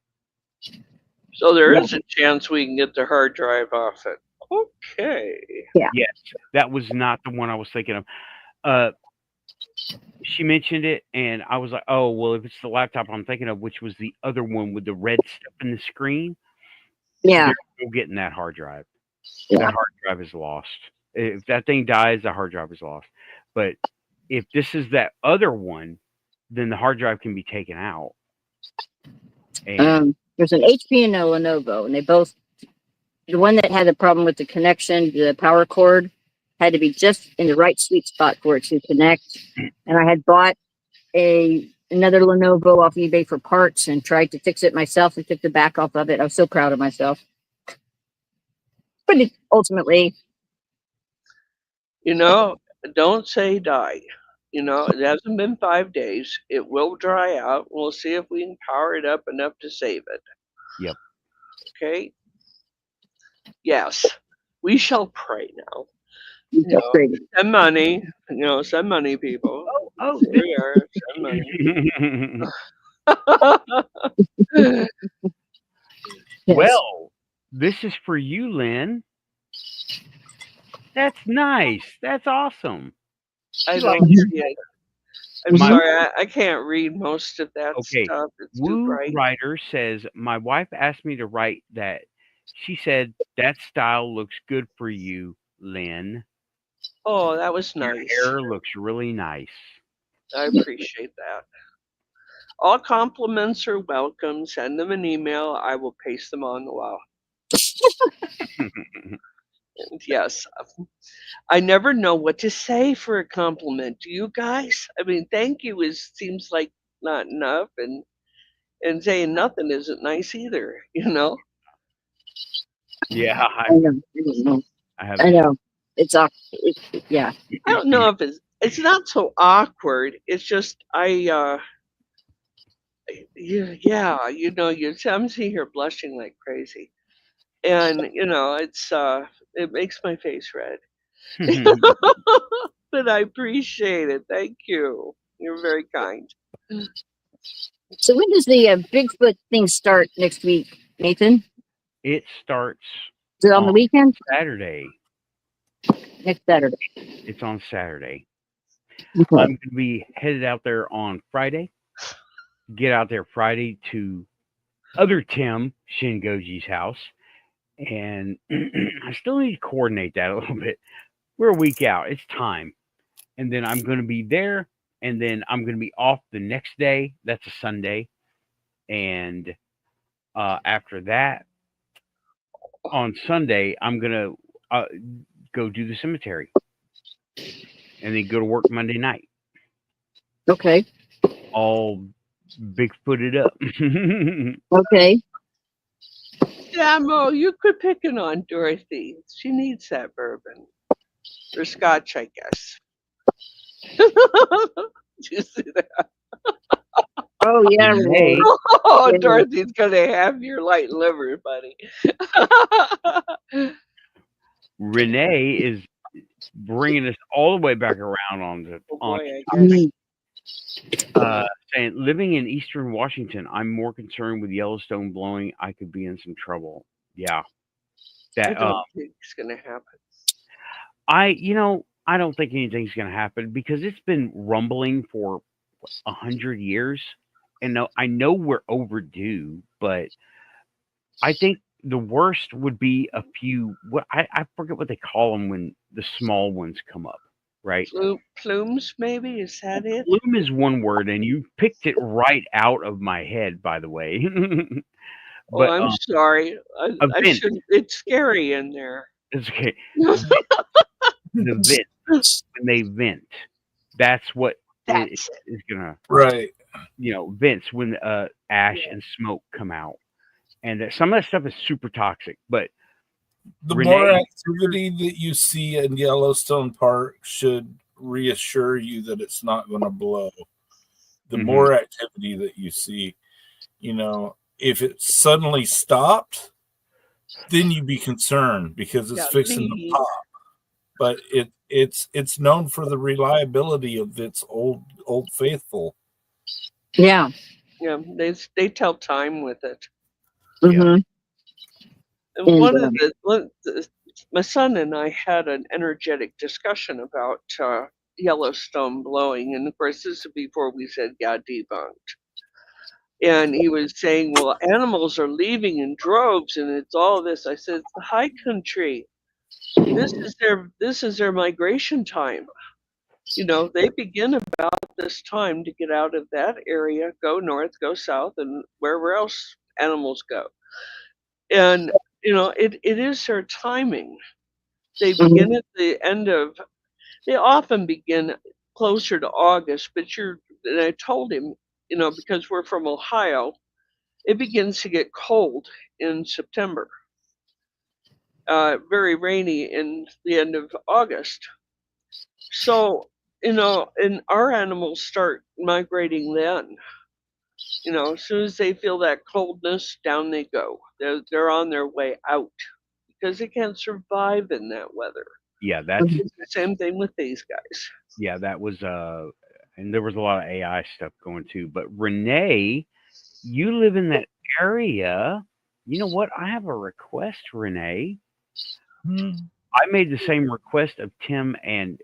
So there Yeah. is a chance we can get the hard drive off it. Okay. Yes, that was not the one I was thinking of. She mentioned it, and I was like, "Oh, well, if it's the laptop I'm thinking of, which was the other one with the red stuff in the screen, Yeah. they're getting that hard drive. Yeah. That hard drive is lost. If that thing dies, the hard drive is lost. But if this is that other one, then the hard drive can be taken out. And There's an HP and a Lenovo, and they both. The one that had the problem with the connection, the power cord, had to be just in the right sweet spot for it to connect. And I had bought another Lenovo off eBay for parts and tried to fix it myself and took the back off of it. I was so proud of myself. But ultimately, Don't say die. It hasn't been 5 days. It will dry out. We'll see if we can power it up enough to save it. Yep. Okay. Yes. We shall pray now. Send money. Send money, people. oh, Here we are. Send money. yes. Well, this is for you, Lynn. That's nice. That's awesome. I don't see it. I'm My- sorry, I can't read most of that Okay. stuff. It's too Woo bright. Writer says, my wife asked me to write that. She said, that style looks good for you, Lynn. Oh, that was Your nice. hair looks really nice. I appreciate that. All compliments are welcome. Send them an email. I will paste them on the wall. And yes, I never know what to say for a compliment. Do you guys? I mean, thank you seems like not enough, and saying nothing isn't nice either. Yeah, I know. I know. It's awkward. Yeah. I don't know if it's not so awkward. It's just yeah, I'm sitting here blushing like crazy, and it makes my face red. But I appreciate it. Thank you. You're very kind. So when does the Bigfoot thing start next week, Nathan? It starts Is it on the weekend? Saturday. Next Saturday. It's on Saturday. Okay. I'm going to be headed out there on Friday. Get out there Friday to other Tim Shingoji's house. And I still need to coordinate that a little bit. We're a week out. It's time. And then I'm going to be there. And then I'm going to be off the next day. That's a Sunday. And after that, on Sunday, I'm going to go do the cemetery. and then go to work Monday night, Okay. all Bigfooted up. Okay. Yeah, Mo, you quit picking on Dorothy. She needs that bourbon. Or scotch, I guess. Did you see that? Oh yeah. Renee, Oh, Yeah. Dorothy's gonna have your light liver, buddy. Renee is bringing us all the way back around on Oh on boy, I guess. saying living in Eastern Washington, I'm more concerned with Yellowstone blowing. I could be in some trouble. Yeah, I that don't think it's gonna happen. I don't think anything's going to happen because it's been rumbling for 100 years, and I know we're overdue, but I think the worst would be a few. What I forget what they call them when the small ones come up, right? Plumes, maybe? Is that it? Bloom is one word, and you picked it right out of my head, by the way. Oh, But I'm sorry. a I vent. shouldn't. It's scary in there. It's okay. The vent, when they vent, that's what That's it. is gonna, Right. vents when ash and smoke come out, and some of that stuff is super toxic. But The Renee- more activity that you see in Yellowstone Park should reassure you that it's not going to blow. The Mhm. more activity that you see, if it suddenly stopped, then you'd be concerned because it's Yeah, fixing to me. pop. But it's known for the reliability of its old faithful. Yeah. Yeah, they tell time with it. Mhm. And my son and I had an energetic discussion about Yellowstone blowing, and of course this is before we said debunked. And he was saying, well, animals are leaving in droves, and it's all this. I said, it's the high country. This is their migration time. They begin about this time to get out of that area, go north, go south, and wherever else animals go. And it is their timing. They begin at the end of. They often begin closer to August, but and I told him, because we're from Ohio, it begins to get cold in September. Very rainy in the end of August. So, and our animals start migrating then. As soon as they feel that coldness, down they go. They're on their way out because they can't survive in that weather. yeah, that's It's the same thing with these guys. that was and there was a lot of AI stuff going too. But Renee, you live in that area. You know what? I have a request, Renee. I made the same request of Tim and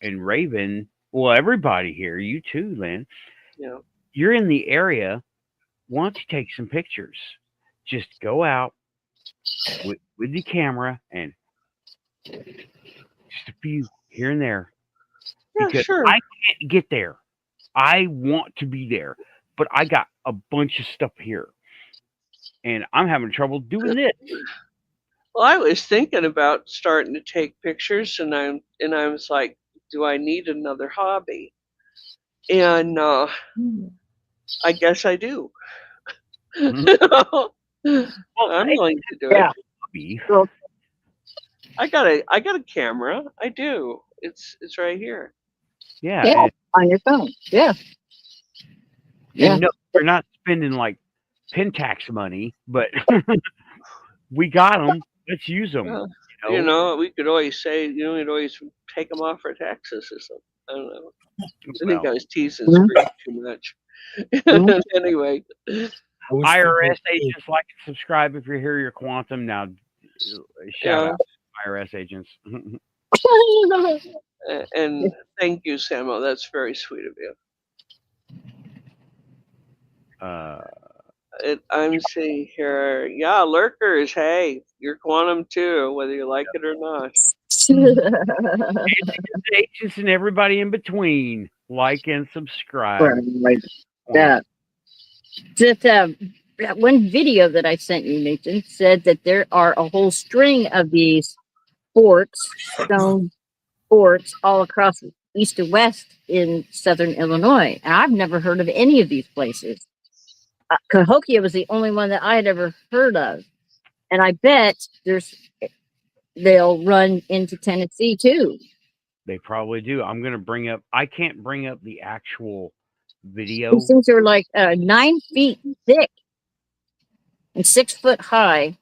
Raven. Well, everybody here, you too, Lynn. Yeah. You're in the area. Why don't you take some pictures? Just go out with the camera and just a few here and there. Yeah, Because sure. I can't get there. I want to be there, but I got a bunch of stuff here, and I'm having trouble doing this. Well, I was thinking about starting to take pictures, and I was like, do I need another hobby? And I guess I do. Well, I'm going to do Yeah. it. hobby. Well, I got a camera. I do. It's right here. Yeah, yeah. On your phone. Yeah. Yeah. and no, we're not spending like Pentax money, but we got them. Let's use them. We could always say, we'd always take them off our taxes or something. I don't know. I think I was teasing Screech too much. Anyway. IRS agents, like and subscribe if you're here. Your quantum now. Shout out to IRS agents. And thank you, Samuel. That's very sweet of you. I'm seeing here, lurkers. Hey, you're quantum too, whether you like it or not. Agents and everybody in between, like and subscribe. Right. That one video that I sent you, Nathan, said that there are a whole string of these forks, stone forts all across east and west in southern Illinois. And I've never heard of any of these places. Cahokia was the only one that I had ever heard of. And I bet they'll run into Tennessee too. They probably do. I'm going to bring up, I can't bring up the actual video. These things are like 9 feet thick and 6 foot high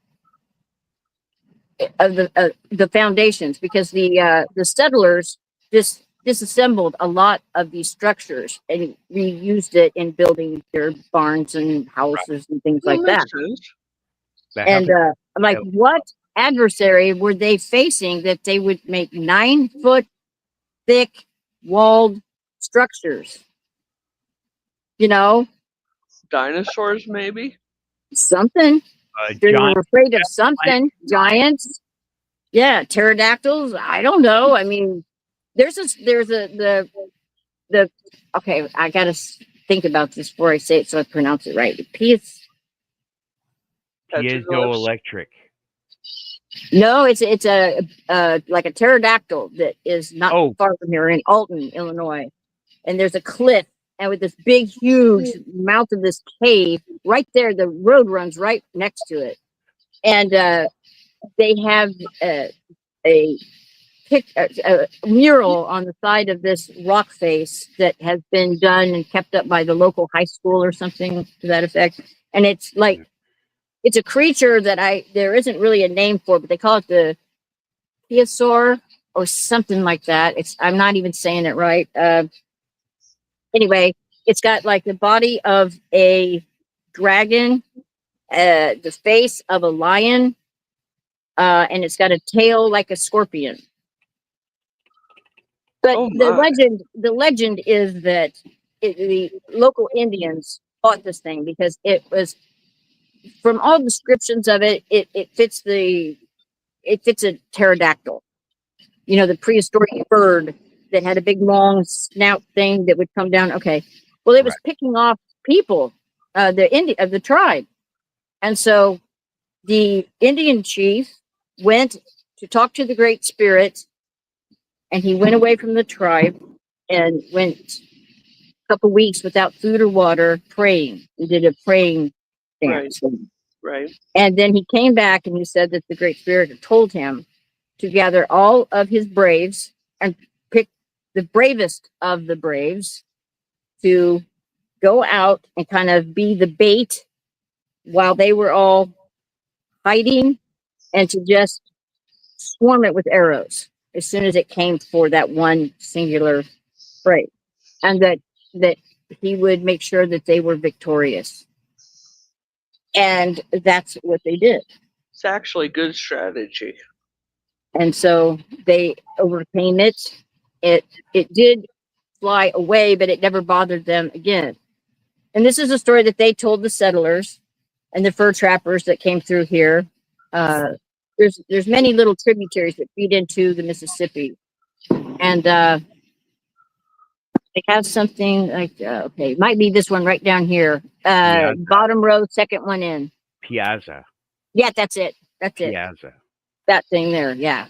of the foundations, because the settlers just disassembled a lot of these structures and reused it in building their barns and houses and things like that. And I'm like, what adversary were they facing that they would make 9 foot thick walled structures? You know, dinosaurs, maybe something. They were afraid of something. Giants, yeah, pterodactyls. I don't know. I mean, the okay. I gotta think about this before I say it so I pronounce it right. Piezoelectric. No, it's a like a pterodactyl that is not far from here in Alton, Illinois, and there's a cliff. And with this big, huge mouth of this cave right there, the road runs right next to it. And they have a mural on the side of this rock face that has been done and kept up by the local high school or something to that effect. And it's like, it's a creature that there isn't really a name for, but they call it the Piesaur or something like that. I'm not even saying it right. Anyway, it's got like the body of a dragon, the face of a lion, and it's got a tail like a scorpion. But the legend is that the local Indians fought this thing because it was, from all descriptions of it, it fits a pterodactyl. You know, the prehistoric bird that had a big long snout thing that would come down. Okay. Well, it was picking off people, of the tribe. And so the Indian chief went to talk to the Great Spirit, and he went away from the tribe and went a couple weeks without food or water, praying. He did a praying dance. Right. And then he came back and he said that the Great Spirit had told him to gather all of his braves and pick the bravest of the braves to go out and kind of be the bait while they were all hiding, and to just swarm it with arrows as soon as it came for that one singular brave, and that he would make sure that they were victorious. And that's what they did. It's actually good strategy. And so they overcame it. It did fly away, but it never bothered them again. And this is a story that they told the settlers and the fur trappers that came through here. There's many little tributaries that feed into the Mississippi, and they have something like okay, it might be this one right down here, bottom row, second one in. Piazza. Yeah, that's it. Piazza. That thing there, yeah.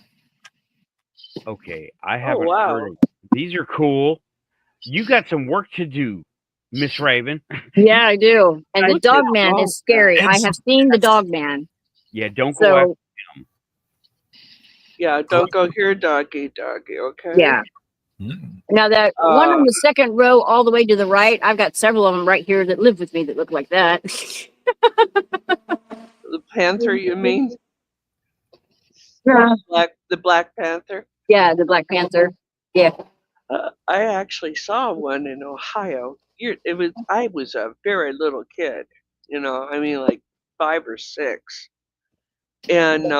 Okay, I haven't heard of. These are cool. You got some work to do, Miss Raven. Yeah, I do. And the dog man is scary. I have seen the dog man. Yeah, don't go after him. Yeah, don't go here, doggy, okay? Yeah. Now that one on the second row all the way to the right, I've got several of them right here that live with me that look like that. The panther, you mean? Yeah. The Black Panther? Yeah, the Black Panther. Yeah. I actually saw one in Ohio. I was a very little kid, I mean like 5 or 6. And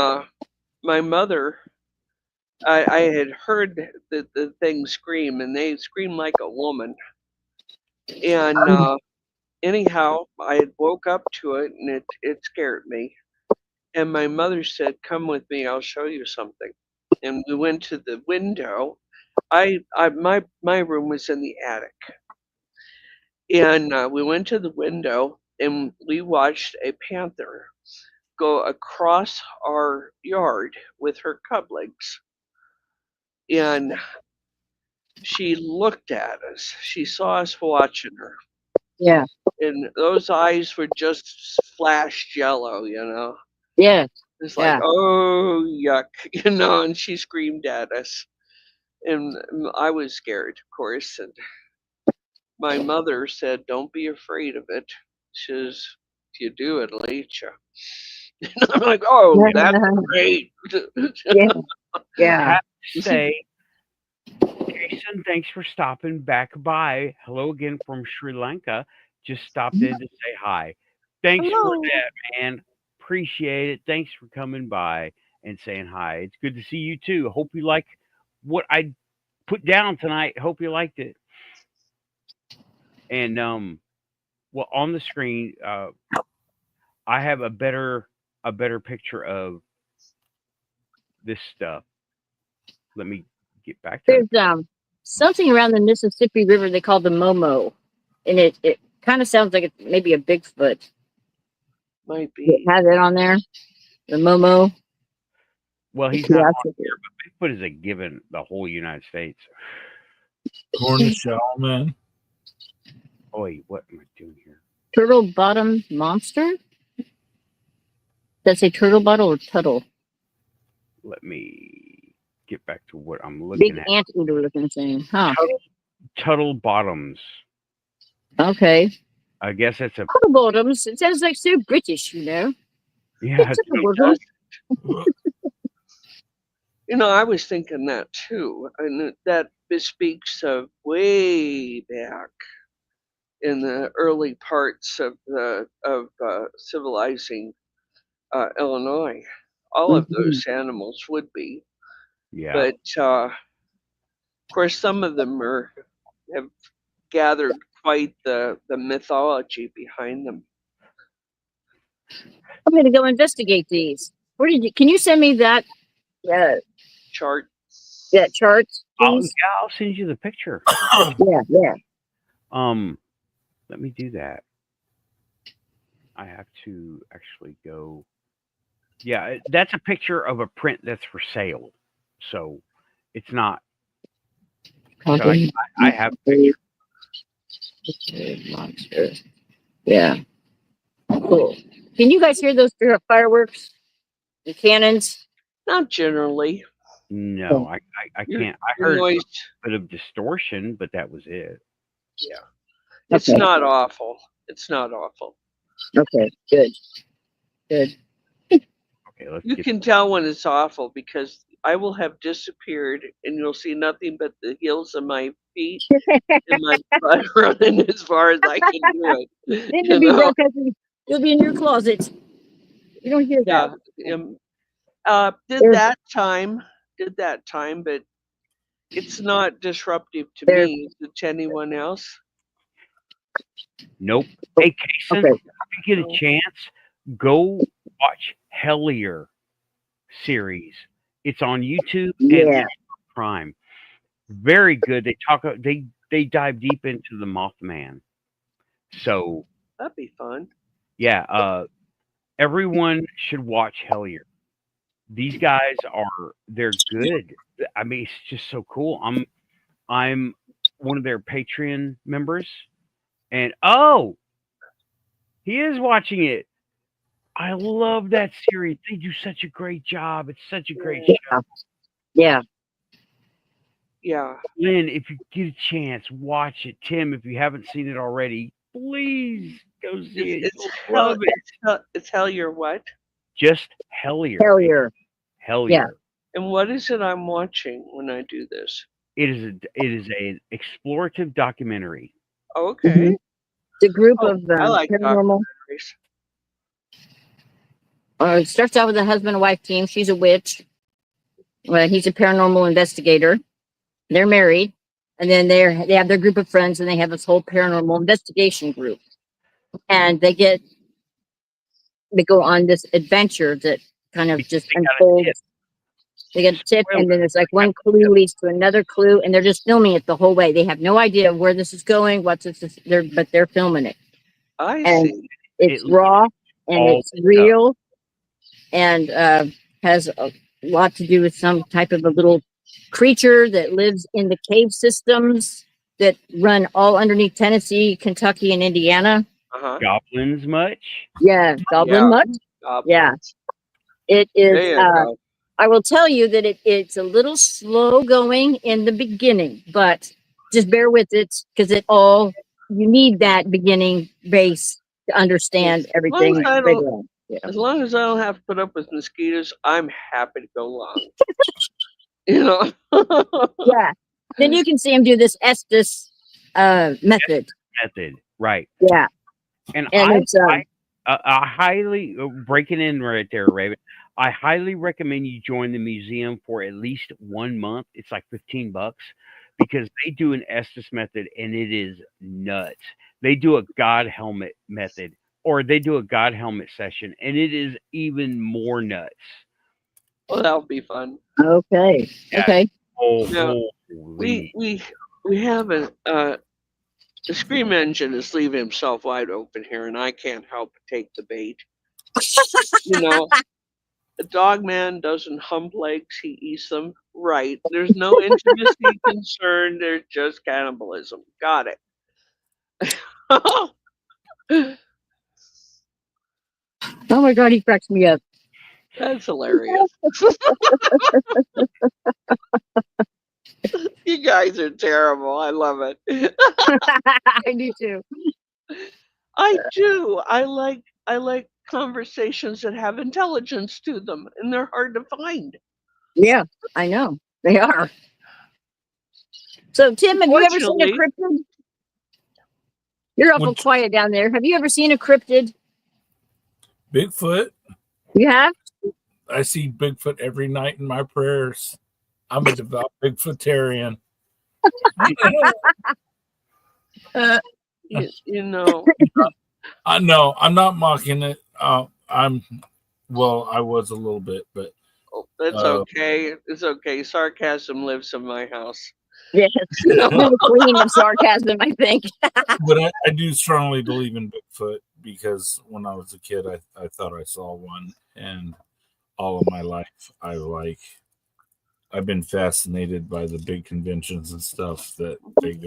my mother, I had heard the thing scream, and they screamed like a woman. And anyhow, I had woke up to it, and it scared me. And my mother said, "Come with me, I'll show you something." And we went to the window. My room was in the attic. And we went to the window, and we watched a panther go across our yard with her cublings. and she looked at us. She saw us watching her, Yeah. and those eyes were just flashed yellow, you know. Yeah. It's like, Yeah. oh, yuck, you know, and she screamed at us. And I was scared, of course. And my mother said, don't be afraid of it. She says, if you do, it'll eat you. And I'm like, oh, that's great. Yeah. Yeah. Have to say, Jason, thanks for stopping back by. Hello again from Sri Lanka. Just stopped in to say hi. Thanks for Hello. that, man. Appreciate it. Thanks for coming by and saying hi. It's good to see you too. Hope you like what I put down tonight. Hope you liked it. And well, on the screen, I have a better picture of this stuff. Let me get back to There's something around the Mississippi River they call the Momo, and it kind of sounds like it's maybe a Bigfoot. Might It be. has it on there, the Momo. Well, he's Yeah, not that's on it. here, but Bigfoot is a given the whole United States. Cornish owl, man. Oh, wait, what am I doing here? Turtle bottom monster. Does that say turtle bottom or tuttle? Let me get back to what I'm Big looking at. anteater looking thing, huh? Tuttle bottoms. Okay. I guess that's a Turtle bottoms. It sounds like so British, you know. yeah. Turtle bottoms. You know, I was thinking that too. And that bespeaks of way back in the early parts of civilizing Illinois. All of those animals would be. Yeah. But of course, some of them have gathered quite the mythology behind them. I'm going to go investigate these. Where did you? Can you send me that? Chart. That chart, I'll please. send you the picture. Yeah. Let me do that. I have to actually go. Yeah, that's a picture of a print that's for sale. So it's not. So I have a picture. Monster. Yeah. Cool. Can you guys hear those fireworks? The cannons? Not generally. No, I can't. I Your heard a noise. bit of distortion, but that was it. Yeah. It's Okay. not awful. It's not awful. Okay. Good. Okay, let's You get can tell when it's awful because I will have disappeared and you'll see nothing but the heels of my feet and my butt running as far as I can do it. Then You you'll be know? broadcasting. You'll be in your closet. You don't hear Yeah. that. Did that time, but it's not disruptive to There. me. Is it to anyone else? Nope. Hey, Kason, Okay. if you get a chance, go watch Hellier series. It's on YouTube and Yeah. Amazon Prime. Very good. They dive deep into the Mothman. So That'd be fun. yeah, everyone should watch Hellier. These guys they're good. I mean, it's just so cool. I'm one of their Patreon members, and he is watching it. I love that series. They do such a great job. It's such a great show. Yeah. Yeah. Lynn, if you get a chance, watch it. Tim, if you haven't seen it already, please go see it. You'll love it. It's Hellier what? Just Hellier. Hellier. Hellier. Yeah. And what is it I'm watching when I do this? It is an explorative documentary. Okay. The group of I like paranormal. documentaries. It starts out with a husband and wife team. She's a witch. He's a paranormal investigator. They're married, and then they have their group of friends, and they have this whole paranormal investigation group. And they go on this adventure that kind of just unfolds. They get a tip, and then it's like one clue leads to another clue, and they're just filming it the whole way. They have no idea where this is going, but they're filming it. I And see. it's raw and it's real, and has a lot to do with some type of a little creature that lives in the cave systems that run all underneath Tennessee, Kentucky, and Indiana. Goblins much? Yeah, goblin Yeah. mutt. Goblins. Yeah. It is. There you go. I will tell you that it's a little slow going in the beginning, but just bear with it because you need that beginning base to understand everything. As long as I don't have to put up with mosquitoes, I'm happy to go along. You know? Yeah. Then you can see him do this Estes method. Right. Yeah. And it's I highly, breaking in right there, Raven, I highly recommend you join the museum for at least 1 month. It's like $15 because they do an Estes method and it is nuts. They do a God helmet method, or they do a God helmet session, and it is even more nuts. Well, that'll be fun. Okay. Yeah. Okay. We haven't. The Scream Engine is leaving himself wide open here, and I can't help but take the bait. You know, the dog man doesn't hump legs; he eats them. Right? There's no intimacy concern. There's just cannibalism. Got it. Oh my God, he cracks me up. That's hilarious. You guys are terrible. I love it. I do too. I do. I like conversations that have intelligence to them, and they're hard to find. Yeah, I know. They are. So, Tim, have you ever seen a cryptid? You're awful quiet down there. Have you ever seen a cryptid? Bigfoot. You have? I see Bigfoot every night in my prayers. I'm a devout Bigfootarian. You know. I know. I'm not mocking it. I was a little bit, but that's okay. It's okay. Sarcasm lives in my house. Yes, the queen of sarcasm, I think. But I do strongly believe in Bigfoot because when I was a kid, I thought I saw one, and all of my life, I've been fascinated by the big conventions and stuff that they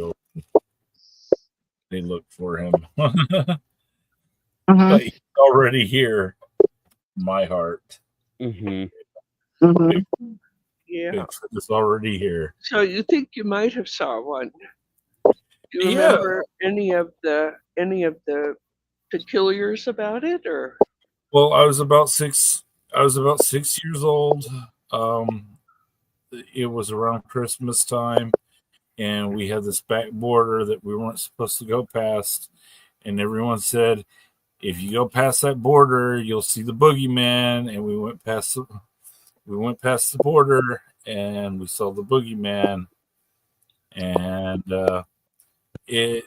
look for him. But he's already here in my heart. Yeah. Bigfoot is already here. So you think you might have saw one? Do you remember any of the peculiars about it, or? Well, I was about 6 years old. It was around Christmas time, and we had this back border that we weren't supposed to go past, and everyone said, if you go past that border, you'll see the boogeyman. And we went past the border, and we saw the boogeyman, and it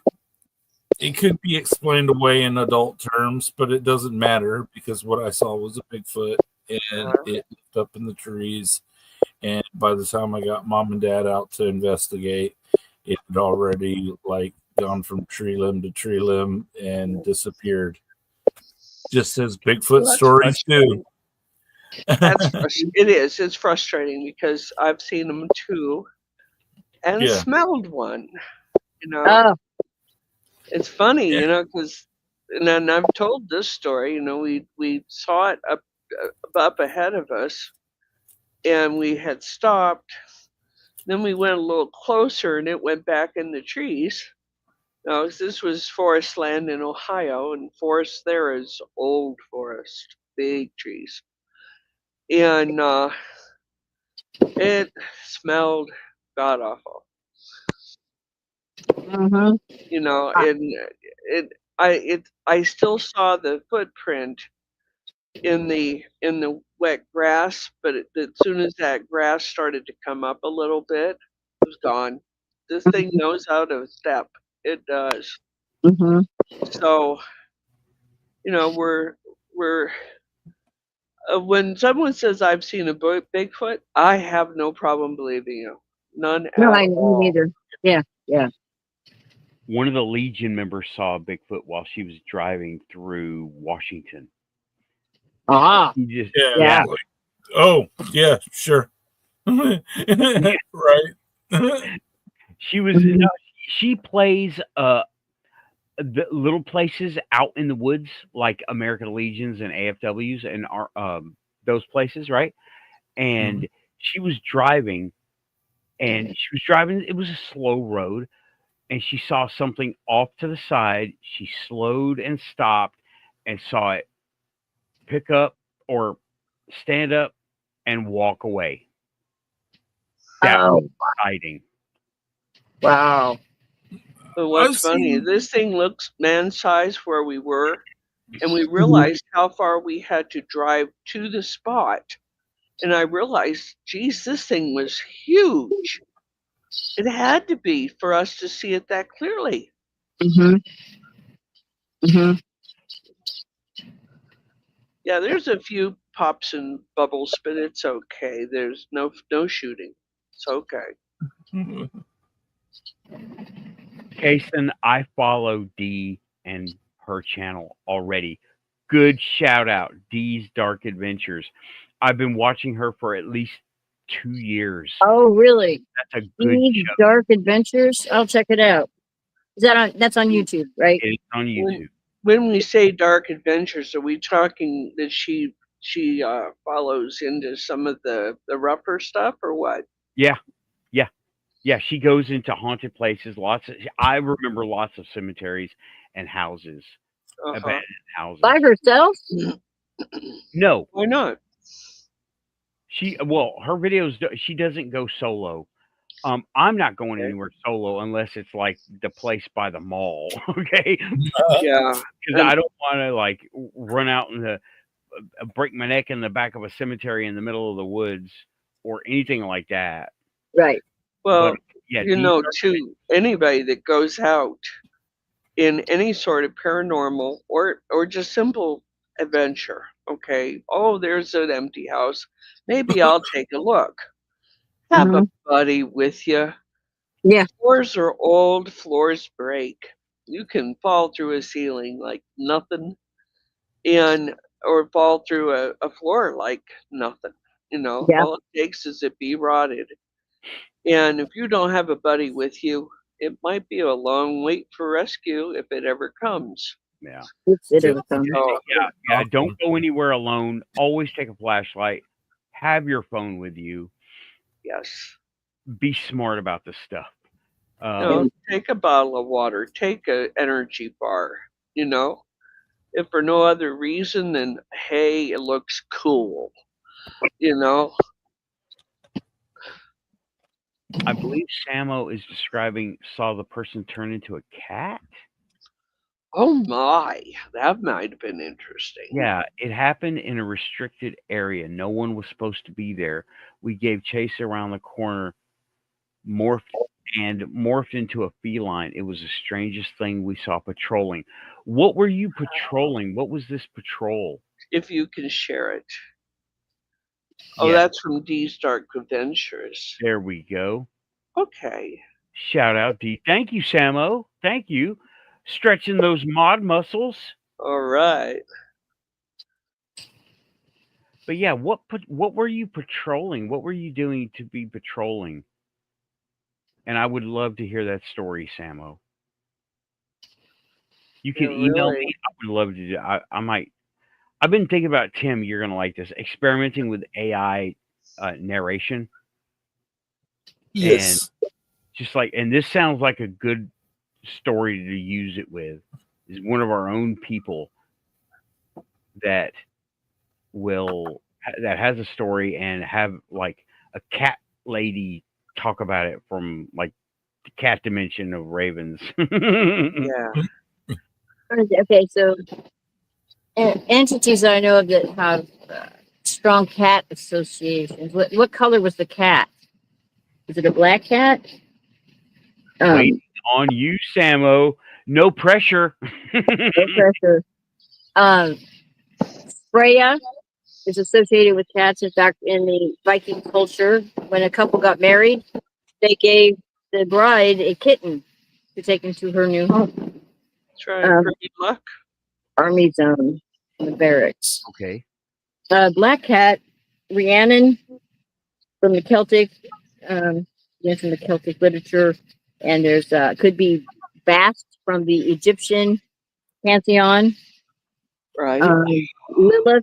could be explained away in adult terms, but it doesn't matter because what I saw was a Bigfoot, and it lived up in the trees. And by the time I got mom and dad out to investigate, it had already gone from tree limb to tree limb and disappeared. Just as Bigfoot stories do. It is. It's frustrating because I've seen them too, and smelled one. You know, it's funny, you know, because and I've told this story. You know, we saw it up ahead of us, and we had stopped. Then we went a little closer, and it went back in the trees. Now, this was forest land in Ohio, and forest there is old forest, big trees. And it smelled god-awful. You know, and I still saw the footprint in the wet grass, but as soon as that grass started to come up a little bit, it was gone. This thing knows how to step. It does. So, you know, we're when someone says I've seen a Bigfoot, I have no problem believing you. None at all. Me neither. Yeah. One of the Legion members saw a Bigfoot while she was driving through Washington. Ah. He just, Oh, yeah, sure. Right. She was no, she plays the little places out in the woods like American Legions and AFWs and those places, right? And she was driving, it was a slow road, and she saw something off to the side. She slowed and stopped and saw it pick up or stand up and walk away. That was exciting. Wow. But what's funny, this thing looks man-sized where we were, and we realized how far we had to drive to the spot. And I realized, geez, this thing was huge. It had to be for us to see it that clearly. Yeah, there's a few pops and bubbles, but it's okay. There's no shooting. It's okay. Kason, I follow Dee and her channel already. Good shout out, Dee's Dark Adventures. I've been watching her for at least 2 years. Oh, really? That's a good show. Dark Adventures. I'll check it out. Is that on? That's on YouTube, right? It's on YouTube. When we say Dark Adventures, are we talking that she follows into some of the rougher stuff, or what? Yeah, she goes into haunted places. I remember lots of cemeteries and houses, abandoned houses. By herself? No. Why not? Her videos, she doesn't go solo. I'm not going anywhere solo unless it's like the place by the mall. Okay. Yeah. Because I don't want to like run out and break my neck in the back of a cemetery in the middle of the woods or anything like that. Right. Well, but, yeah, to anybody that goes out in any sort of paranormal or just simple adventure, okay, oh, there's an empty house. Maybe I'll take a look. Have a buddy with you. Yeah. Floors are old, floors break. You can fall through a ceiling like nothing, or fall through a floor like nothing. All it takes is it be rotted. And if you don't have a buddy with you, it might be a long wait for rescue if it ever comes. Yeah. Yeah. Don't go anywhere alone. Always take a flashlight. Have your phone with you. Yes. Be smart about this stuff. Take a bottle of water. Take an energy bar. If for no other reason than, hey, it looks cool. I believe Samo is saw the person turn into a cat. Oh my, that might have been interesting. Yeah, it happened in a restricted area. No one was supposed to be there. We gave chase around the corner, morphed into a feline. It was the strangest thing we saw patrolling. What were you patrolling? What was this patrol? If you can share it. Oh, that's from Dee's Dark Adventures. There we go. Okay. Shout out, Dee. Thank you, Samo. Thank you. Stretching those mod muscles. All right. But yeah, what were you patrolling? What were you doing to be patrolling? And I would love to hear that story, Samo. You can email me. I would love to do. I might. I've been thinking about, Tim. You're gonna like this. Experimenting with AI narration. Yes. And just like, and this sounds like a good story to use it with. Is one of our own people that has a story and have like a cat lady talk about it from like the cat dimension of Ravens. Yeah. Okay, so entities I know of that have strong cat associations. What color was the cat? Is it a black cat? Waiting on you, Samo. No pressure. No pressure. Freya is associated with cats. In fact, in the Viking culture, when a couple got married, they gave the bride a kitten to take into her new home. That's right. Good luck. Army zone in the barracks. Okay. Black cat, Rhiannon, from the Celtic, from the Celtic literature, and there's could be Bast from the Egyptian pantheon. Right. Lilith,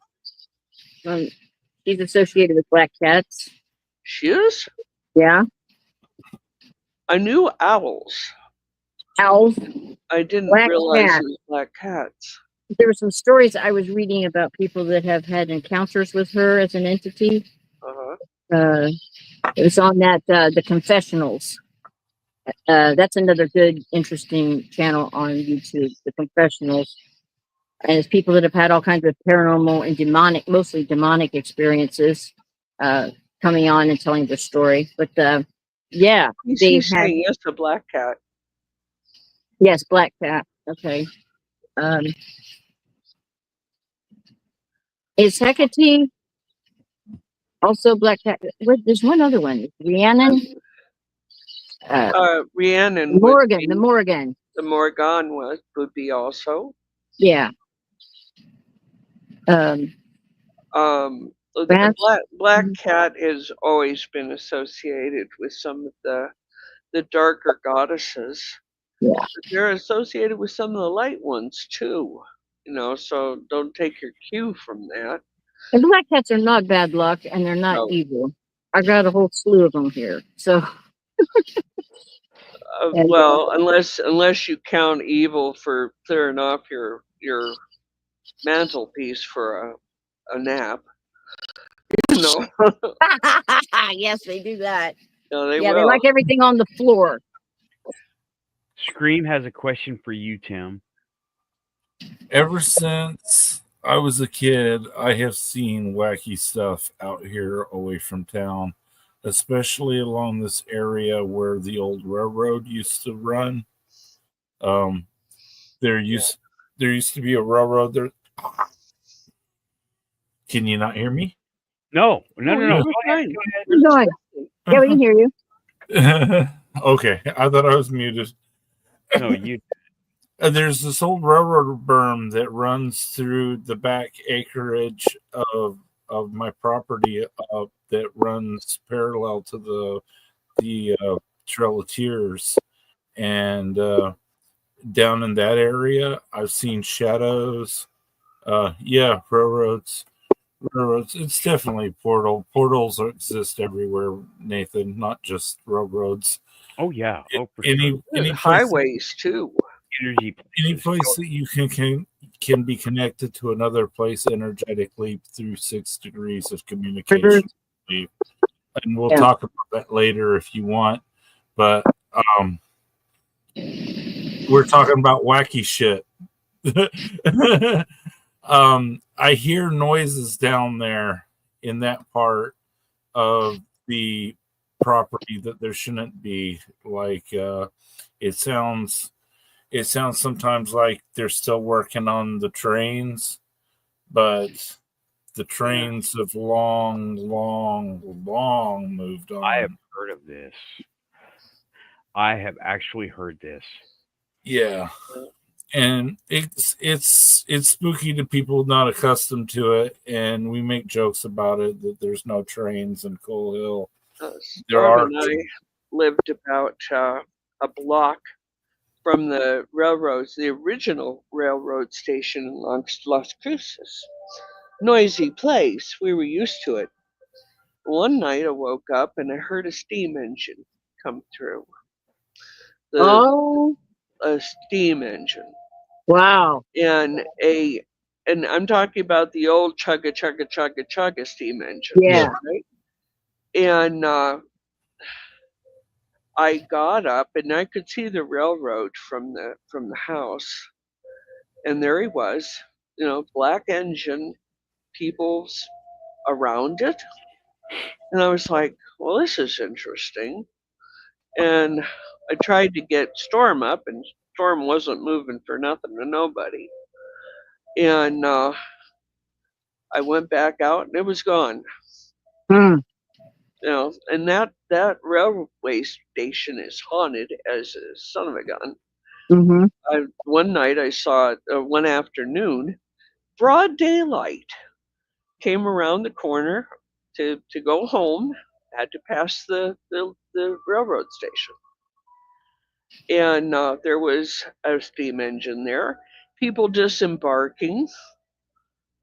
she's associated with black cats. She is? Yeah. I knew owls. Owls. I didn't Black realize cat. it was black cats. There were some stories I was reading about people that have had encounters with her as an entity. Uh-huh. It was on that the Confessionals. That's another good, interesting channel on YouTube, the Confessionals. And it's people that have had all kinds of paranormal and demonic, mostly demonic experiences, coming on and telling their story. But yeah, She's saying yes, a black cat. Yes, black cat. Okay. Is Hecate also black cat? There's one other one. Rhiannon. Rhiannon. Morgan. The Morgan. The Morgan would be also. Yeah. The black cat has always been associated with some of the darker goddesses. Yeah. But they're associated with some of the light ones too. You know, so don't take your cue from that. And black cats are not bad luck, and they're not evil. I got a whole slew of them here. So. Well, unless you count evil for clearing off your mantelpiece for a nap. You know. Yes, they do that. No, they they like everything on the floor. Scream has a question for you, Tim. Ever since I was a kid, I have seen wacky stuff out here away from town, especially along this area where the old railroad used to run. There used to be a railroad there. Can you not hear me? No. Go ahead. Yeah, we can hear you. Okay, I thought I was muted. No, you. There's this old railroad berm that runs through the back acreage of my property that runs parallel to the Trail of Tears, and down in that area, I've seen shadows. Railroads. It's definitely portal. Portals exist everywhere, Nathan, not just railroads. Oh yeah. Oh, for any highways too. Energy. Any place that you can be connected to another place energetically through 6 degrees of communication. And we'll talk about that later if you want. But we're talking about wacky shit. I hear noises down there in that part of the property that there shouldn't be. Like it sounds sometimes like they're still working on the trains, but the trains have long moved on. I have heard of this. I have actually heard this. Yeah. And it's spooky to people not accustomed to it, and we make jokes about it that there's no trains in Coal Hill. There are. I lived about a block from the railroads, the original railroad station in Las Cruces. Noisy place. We were used to it. One night I woke up and I heard a steam engine come through. A steam engine. Wow. And I'm talking about the old chugga steam engine. Yeah. Right? And I got up and I could see the railroad from the house. And there he was, black engine, people's around it. And I was like, well, this is interesting. And I tried to get Storm up, and Storm wasn't moving for nothing to nobody. And I went back out and it was gone. And that railway station is haunted as a son of a gun. Mm-hmm. One night I saw it, one afternoon, broad daylight, came around the corner to go home, had to pass the railroad station. And there was a steam engine there, people disembarking,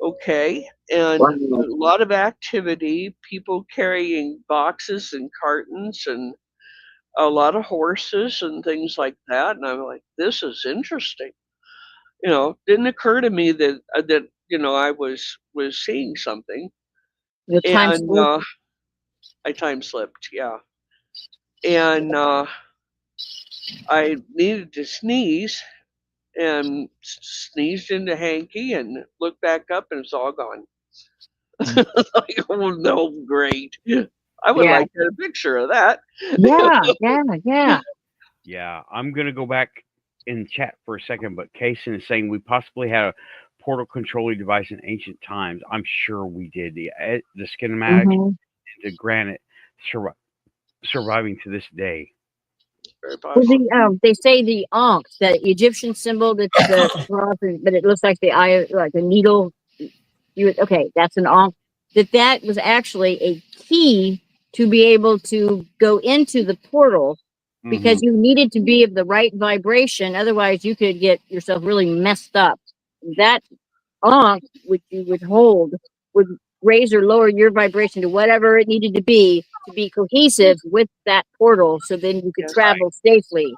okay, and a lot of activity, people carrying boxes and cartons and a lot of horses and things like that. And I'm like, this is interesting. Didn't occur to me that I was seeing something. The time And I time slipped, yeah. And I needed to sneeze and sneezed into hanky and looked back up and it's all gone. Like, oh no, great. I would like to get a picture of that. Yeah. Yeah, I'm gonna go back in chat for a second, but Kaysen is saying we possibly had a portal controlling device in ancient times. I'm sure we did. The schematic, the granite, surviving to this day. Very possible. They say the Ankh, that Egyptian symbol that's the cross, but it looks like the eye, like a needle. That's an Ankh. That was actually a key to be able to go into the portal, because you needed to be of the right vibration. Otherwise, you could get yourself really messed up. That Ankh, which you would hold, would raise or lower your vibration to whatever it needed to be cohesive with that portal, so then you could travel safely.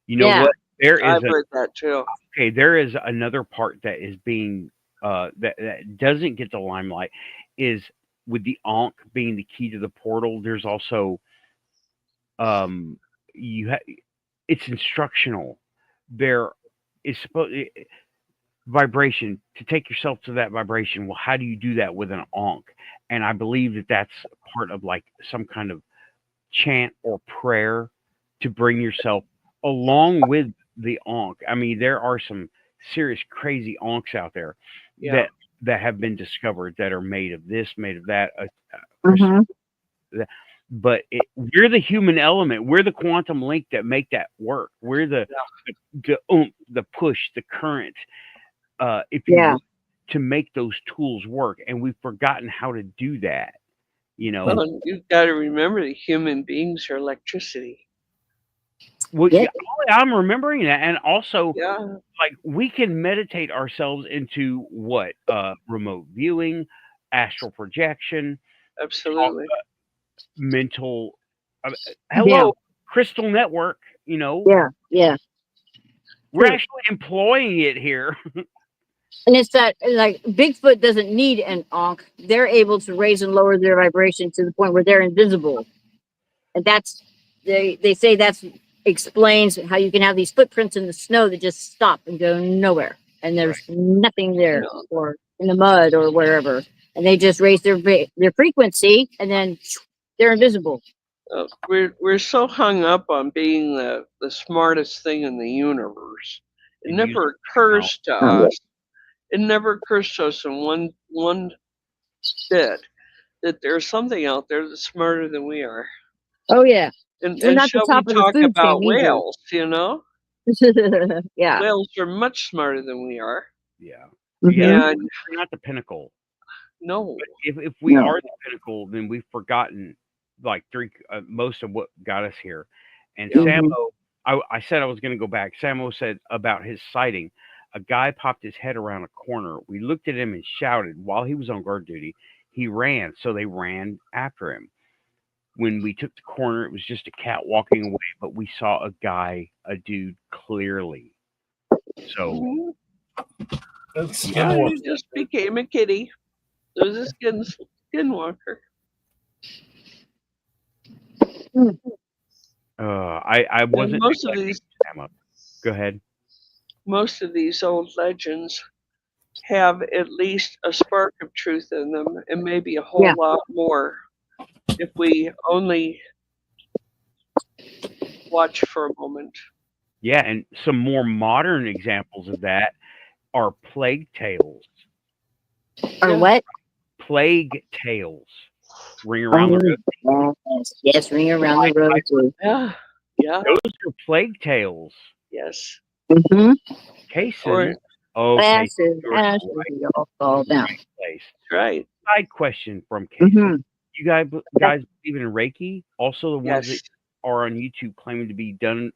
You know what? I've heard that too. Okay, there is another part that is being that doesn't get the limelight, is with the Ankh being the key to the portal. There's also it's instructional. There is vibration to take yourself to that vibration. Well, how do you do that with an Ankh? And I believe that that's part of like some kind of chant or prayer to bring yourself along with the Ankh. I mean, there are some serious crazy Ankhs out there that have been discovered that are made of this, made of that. But we're the human element. We're the quantum link that make that work. We're the push, the current, if you will, to make those tools work. And we've forgotten how to do that. Well, you've got to remember that human beings are electricity. Well, I'm remembering that. And also, like, we can meditate ourselves into what? Remote viewing, astral projection. Absolutely. Mental. Hello, Crystal Network. Yeah. We're actually employing it here. And it's that, like, Bigfoot doesn't need an Ankh. They're able to raise and lower their vibration to the point where they're invisible. And that's, they say that's explains how you can have these footprints in the snow that just stop and go nowhere. And there's nothing there, or in the mud or wherever. And they just raise their frequency, and then they're invisible. We're so hung up on being the smartest thing in the universe. It never occurs to us. It never occurs to us in one bit that there's something out there that's smarter than we are. Oh yeah. And not shall the top we of the talk food about chain either. whales? Yeah. Whales are much smarter than we are. Yeah. And they're not the pinnacle. No. But if we are the pinnacle, then we've forgotten like most of what got us here. And Samo, I said I was going to go back. Samo said about his sighting. A guy popped his head around a corner. We looked at him and shouted while he was on guard duty. He ran, so they ran after him. When we took the corner, it was just a cat walking away, but we saw a dude clearly. So he just became a kitty. It was a skinwalker. I wasn't. Most of these. Go ahead. Most of these old legends have at least a spark of truth in them, and maybe a whole lot more if we only watch for a moment. Yeah, and some more modern examples of that are plague tales. Or what? Plague tales. Ring around the road. Yes, ring around the road too. Yeah. Those are plague tales. Yes. Kaysen. Ashes all fall down. Place. Right. Side question from Kaysen. you guys believe in Reiki? Also, the ones Yes. that are on YouTube claiming to be done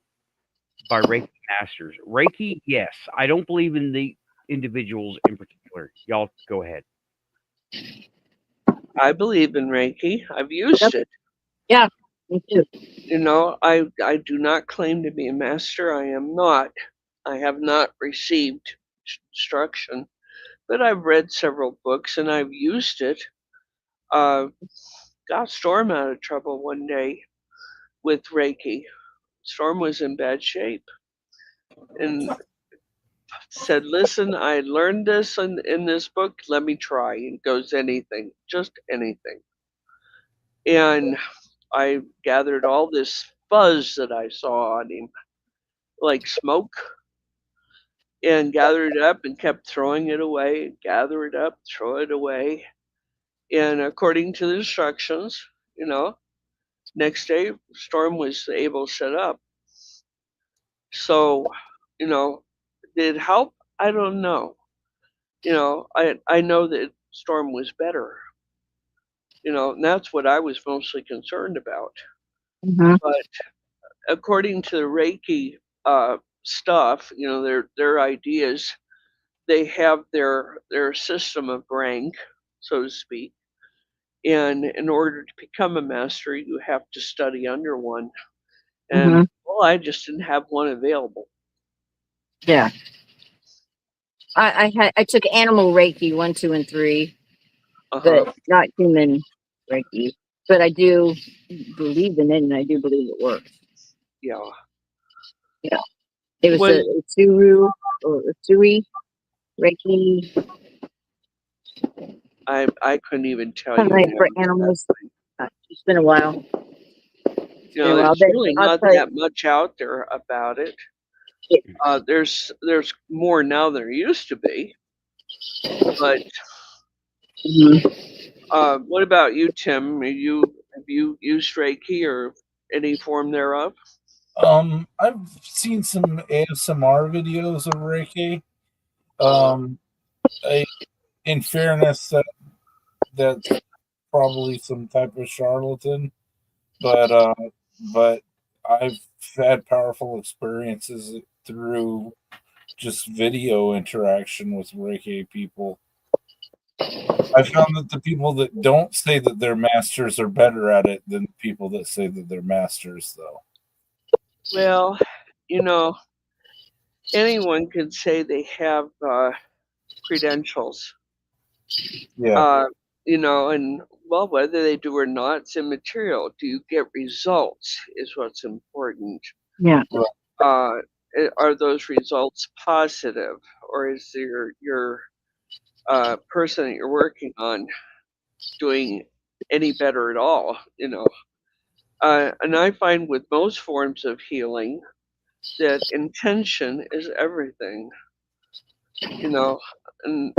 by Reiki masters. Reiki, yes. I don't believe in the individuals in particular. Y'all go ahead. I believe in Reiki. I've used it. Yeah, me too. You know, I do not claim to be a master. I am not. I have not received instruction, but I've read several books and I've used it. Got Storm out of trouble one day with Reiki. Storm was in bad shape and said, "Listen, I learned this in this book. Let me try." And goes, anything, just anything. And I gathered all this fuzz that I saw on him, like smoke, and gathered it up and kept throwing it away, gather it up, throw it away. And according to the instructions, you know, next day Storm was able to set up. So, you know, did it help? I don't know. You know, I know that Storm was better. You know, and that's what I was mostly concerned about. Mhm. But according to the Reiki stuff, you know, their ideas, they have their system of rank, so to speak. And in order to become a master, you have to study under one. And Mhm. well, I just didn't have one available. Yeah. I took animal Reiki 1, 2, and 3, Uh-huh. but not human Reiki. But I do believe in it, and I do believe it works. Yeah. Yeah. It was When a Tsuru or Tsuri Reiki, I couldn't even tell something you like for now. animals. It's been a while. You know, But there's really I'll not tell you, that much out there about it. Yeah. There's more now than there used to be. But what about you, Tim? Have you used Reiki or any form thereof? I've seen some ASMR videos of Reiki. In fairness, that's probably some type of charlatan, but I've had powerful experiences through just video interaction with Reiki people. I found that the people that don't say that they're masters are better at it than people that say that they're masters, though. Well, you know, anyone can say they have credentials. Yeah. You know, and well, whether they do or not, it's immaterial. Do you get results is what's important. yeah. Are those results positive, or is your person that you're working on doing any better at all? You know, and I find with most forms of healing that intention is everything. You know, and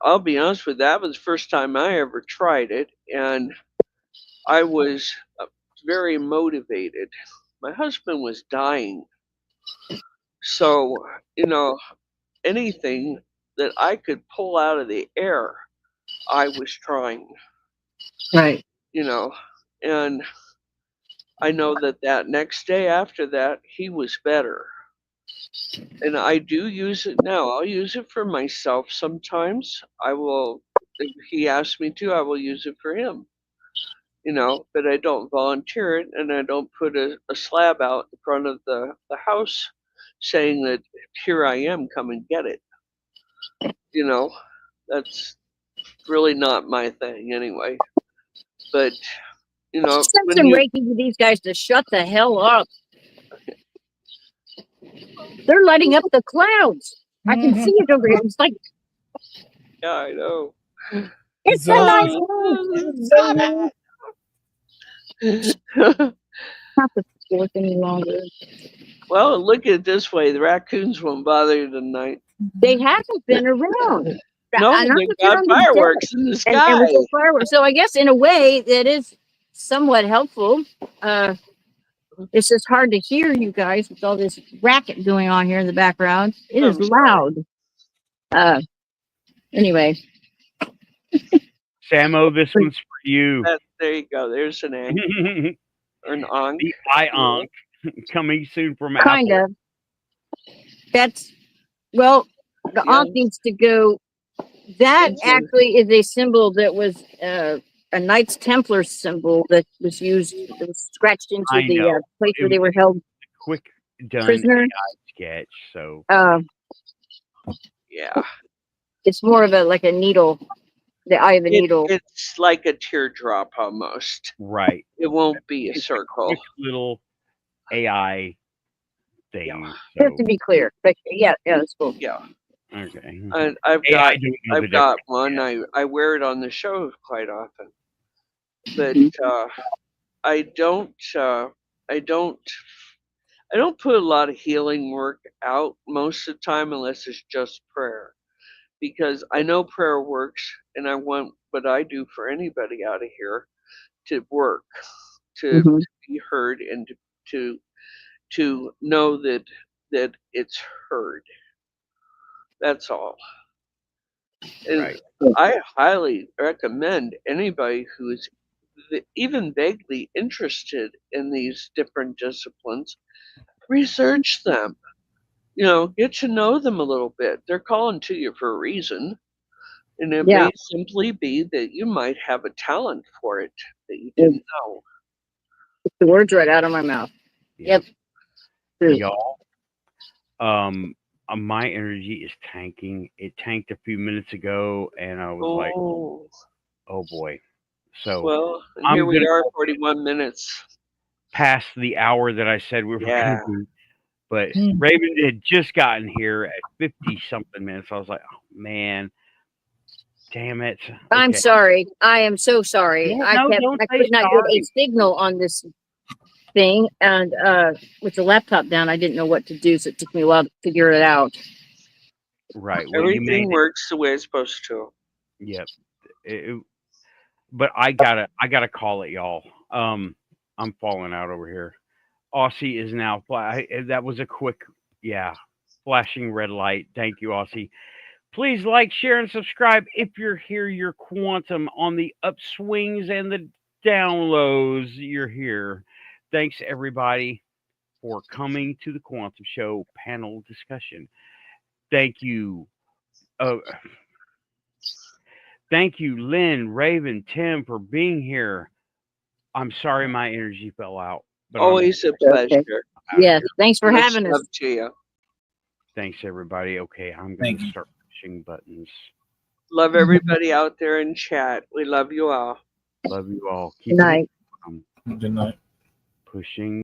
I'll be honest with you, that was the first time I ever tried it, and I was very motivated. My husband was dying, so you know, anything that I could pull out of the air, I was trying. Right. You know, and I know that next day after that, he was better. And I do use it now. I'll use it for myself sometimes. I will, if he asks me to, I will use it for him. You know, but I don't volunteer it, and I don't put a slab out in front of the house saying that here I am, come and get it. You know, that's really not my thing anyway. But you know, Send when some you Reiki to these guys to shut the hell up. They're lighting up the clouds. I can see it over here. It's like yeah, I know. it's a nice moon. Not the fourth any longer. Well, look at it this way: the raccoons won't bother you tonight. They haven't been around. No, And I'm they've not got on the fireworks in the deck. And sky. with the fireworks. So I guess in a way that is somewhat helpful. It's just hard to hear you guys with all this racket going on here in the background. It is I'm sorry. loud. Anyway. Samo, this one's for you. There you go. There's an Ankh or an Ankh. The Ankh coming soon from Kind Apple. of. That's, well, the Yeah. Ankh needs to go. That It's a- actually is a symbol that was a Knights Templar symbol that was used, that was scratched into I the know. place It where they were was held Quick done prisoner. AI sketch. So Yeah. It's more of a like a needle, the eye of a needle. It's like a teardrop almost. right. It won't be a It's circle. quick little AI thing. Yeah. Just to be clear, but yeah, that's cool. Yeah. Okay. And I've AI got don't know the I've got difference one. yet. I wear it on the show quite often. But Mhm. I don't put a lot of healing work out most of the time unless it's just prayer. Because I know prayer works and I want what I do for anybody out of here to work, to Mhm. be heard and to know that it's heard. That's all. And Right. I highly recommend anybody who is even vaguely interested in these different disciplines, research them. You know, get to know them a little bit. They're calling to you for a reason. And it Yeah. may simply be that you might have a talent for it that you Yeah. didn't know. The words right out of my mouth. Yep. True. Y'all, my energy is tanking. It tanked a few minutes ago, and I was like, Oh, oh boy. So well, and I'm here we gonna are, go 41 minutes. past the hour that I said we were Yeah. gonna do. But Raven had just gotten here at 50 something minutes. I was like, oh man, damn it. I'm Okay. sorry. I am so sorry. No, I don't could say not get a sorry. signal on this thing, and with the laptop down, I didn't know what to do, so it took me a while to figure it out. Right. Well, you Everything made it. works the way it's supposed to. Yep. But I gotta call it, y'all. I'm falling out over here. Aussie is now that was a quick, flashing red light. Thank you, Aussie. Please like, share, and subscribe if you're here. Your quantum on the upswings and the downloads. You're here. Thanks everybody for coming to the Quantum Show panel discussion. Thank you. Thank you, Lynn, Raven, Tim, for being here. I'm sorry my energy fell out, but Always a Okay. pleasure. I'm out of Yes. here. Thanks for Much having us. love to you. Thanks, everybody. Okay, I'm going Thank to you. start pushing buttons. Love everybody out there in chat. We love you all. Love you all. Good night. Keep Good night. pushing.